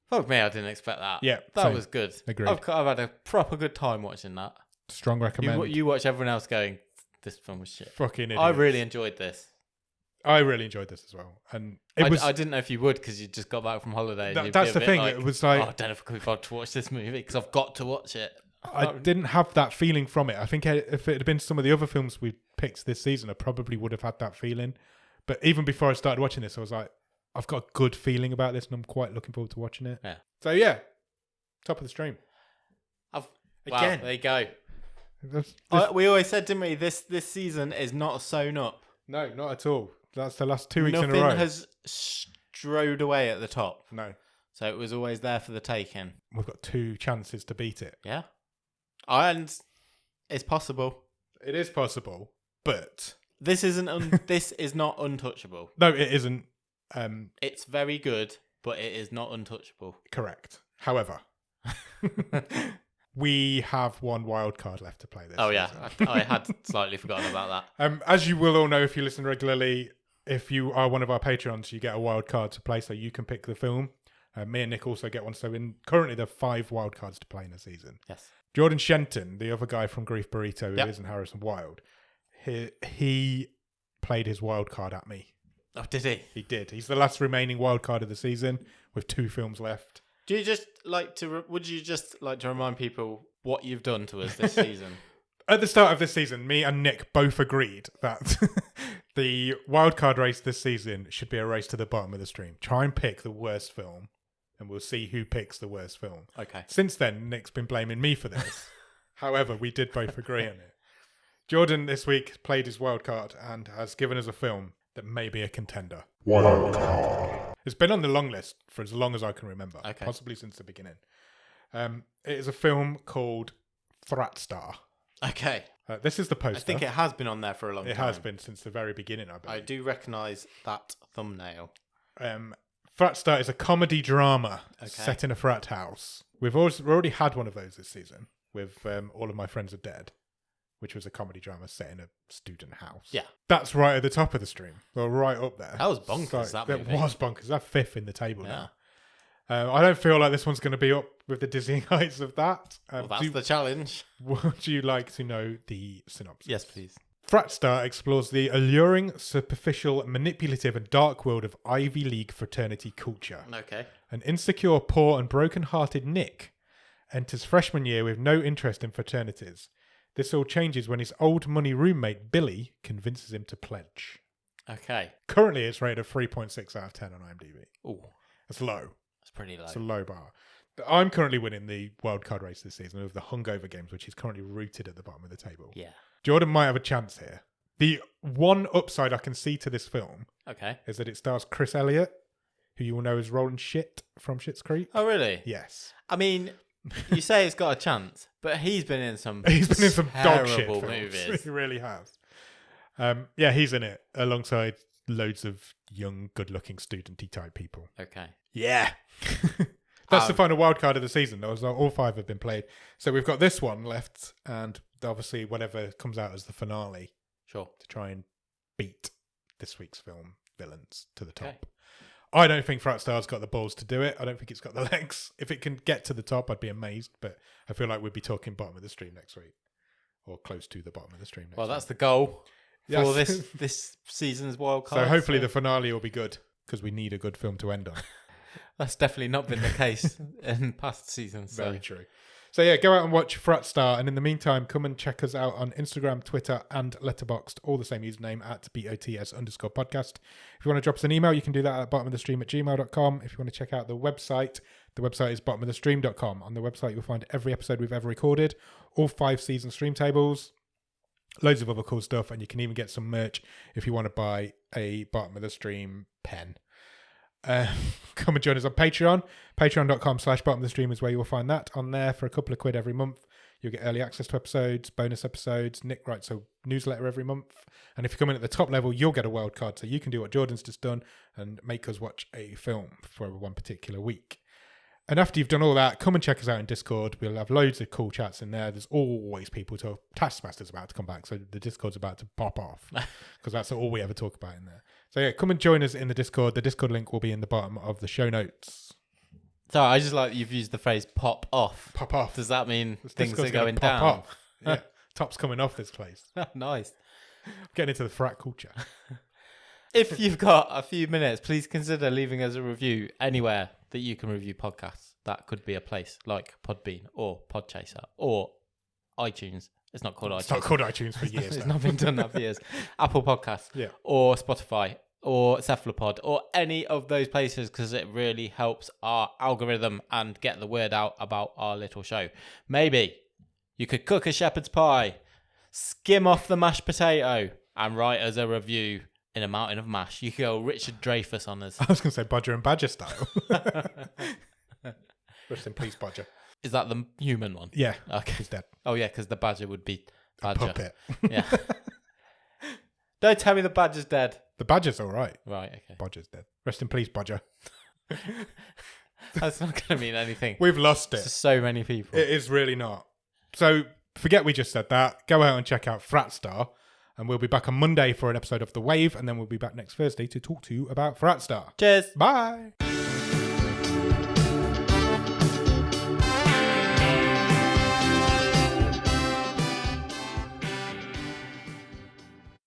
fuck me, I didn't expect that. Yeah. That same. was good. Agreed. I've had a proper good time watching that. Strong recommend. You watch everyone else going, this film was shit. Fucking idiot. I really enjoyed this. I really enjoyed this as well. And I didn't know if you would because you just got back from holiday. That's the thing. It was like, I don't know if I could be bothered to watch this movie because I've got to watch it. I didn't have that feeling from it. I think if it had been some of the other films we picked this season, I probably would have had that feeling. But even before I started watching this, I was like, I've got a good feeling about this and I'm quite looking forward to watching it. Yeah. So yeah, top of the stream. Wow, Again. there you go. We always said, didn't we, this season is not sewn up. No, not at all. That's the last 2 weeks in a row. Nothing has strode away at the top. No. So it was always there for the taking. We've got 2 chances to beat it. Yeah. And it's possible. It is possible, but this isn't. This is not untouchable. No, it isn't. It's very good, but it is not untouchable. Correct. However, we have one wild card left to play this. Oh yeah, I had slightly forgotten about that. As you will all know if you listen regularly, if you are one of our Patreons, you get a wild card to play, so you can pick the film. Me and Nick also get one. So currently there are 5 wild cards to play in a season. Yes. Jordan Shenton, the other guy from Grief Burrito, who isn't Harrison Wild, he played his wild card at me. Oh, did he? He did. He's the last remaining wild card of the season with 2 films left. Would you just like to remind people what you've done to us this season? At the start of this season, me and Nick both agreed that the wild card race this season should be a race to the bottom of the stream. Try and pick the worst film, and we'll see who picks the worst film. Okay. Since then, Nick's been blaming me for this. However, we did both agree on it. Jordan this week played his wild card and has given us a film that may be a contender. Wild card. It's been on the long list for as long as I can remember, possibly since the beginning. It is a film called Thratstar. Okay. This is the poster. I think it has been on there for a long time. It has been since the very beginning, I believe. I do recognise that thumbnail. Thratstar is a comedy drama set in a frat house. We've already had one of those this season with All of My Friends Are Dead, which was a comedy drama set in a student house. Yeah. That's right at the top of the stream. Well, right up there. That was bonkers, that movie. It was bonkers. That's 5th in the table now. I don't feel like this one's going to be up with the dizzying heights of that. Well, that's the challenge. Would you like to know the synopsis? Yes, please. Thratstar explores the alluring, superficial, manipulative, and dark world of Ivy League fraternity culture. Okay. An insecure, poor, and broken-hearted Nick enters freshman year with no interest in fraternities. This all changes when his old money roommate, Billy, convinces him to pledge. Okay. Currently, it's rated 3.6 out of 10 on IMDb. Ooh. That's low. That's pretty low. It's a low bar. I'm currently winning the wildcard race this season with the Hungover Games, which is currently rooted at the bottom of the table. Yeah. Jordan might have a chance here. The one upside I can see to this film is that it stars Chris Elliott, who you will know as Roland Shit from Schitt's Creek. Oh, really? Yes. I mean, you say it's got a chance, but he's been in some dog shit movies. Films. He really has. Yeah, he's in it alongside loads of young, good-looking, student-y type people. Okay. Yeah. That's the final wild card of the season. All 5 have been played. So we've got this one left, and obviously whatever comes out as the finale. Sure. To try and beat this week's film villains to the top. Okay. I don't think Thratstar's got the balls to do it. I don't think it's got the legs. If it can get to the top, I'd be amazed. But I feel like we'd be talking bottom of the stream next week. Or close to the bottom of the stream next week. Well, that's the goal for this season's wild card. So hopefully the finale will be good, because we need a good film to end on. That's definitely not been the case in past seasons. Very true. So yeah, go out and watch Thratstar, and in the meantime, come and check us out on Instagram, Twitter, and Letterboxd, all the same username at BOTS_podcast. If you want to drop us an email, you can do that at bottomofthestream@gmail.com. If you want to check out the website, The website is bottomofthestream.com. On the website, you'll find every episode we've ever recorded, all 5 season stream tables, loads of other cool stuff, and you can even get some merch if you want to buy a Bottom of the Stream pen. Come and join us on Patreon. Patreon.com/bottom of the stream is where you will find that. On there for a couple of quid every month, you'll get early access to episodes, bonus episodes. Nick writes a newsletter every month. And if you come in at the top level, you'll get a wild card. So you can do what Jordan's just done and make us watch a film for one particular week. And after you've done all that, come and check us out in Discord. We'll have loads of cool chats in there. There's always people to... Taskmaster's about to come back, so the Discord's about to pop off. Because that's all we ever talk about in there. So yeah, come and join us in the Discord. The Discord link will be in the bottom of the show notes. So I just like you've used the phrase pop off. Pop off. Does that mean This things Discord's are going gonna down? pop off. Yeah. Top's coming off this place. Nice. Getting into the frat culture. If you've got a few minutes, please consider leaving us a review anywhere that you can review podcasts. That could be a place like Podbean or Podchaser or iTunes. It's not called iTunes. It's not called iTunes for years. It's not been done that for years. Apple Podcasts. Yeah. Or Spotify or Cephalopod or any of those places, because it really helps our algorithm and get the word out about our little show. Maybe you could cook a shepherd's pie, skim off the mashed potato, and write us a review in a mountain of mash. You could go Richard Dreyfuss on us. I was going to say Bodger and Badger style. Rest in peace, Bodger. Is that the human one? Yeah. Okay. He's dead. Oh, yeah, because the badger would be badger. Puppet. Yeah. Don't tell me the badger's dead. The Badger's all right. Right, okay. Bodger's dead. Rest in peace, Bodger. That's not going to mean anything We've lost it. to so many people. It is really not. So forget we just said that. Go out and check out Fratstar. And we'll be back on Monday for an episode of The Wave. And then we'll be back next Thursday to talk to you about Fratstar. Cheers. Bye.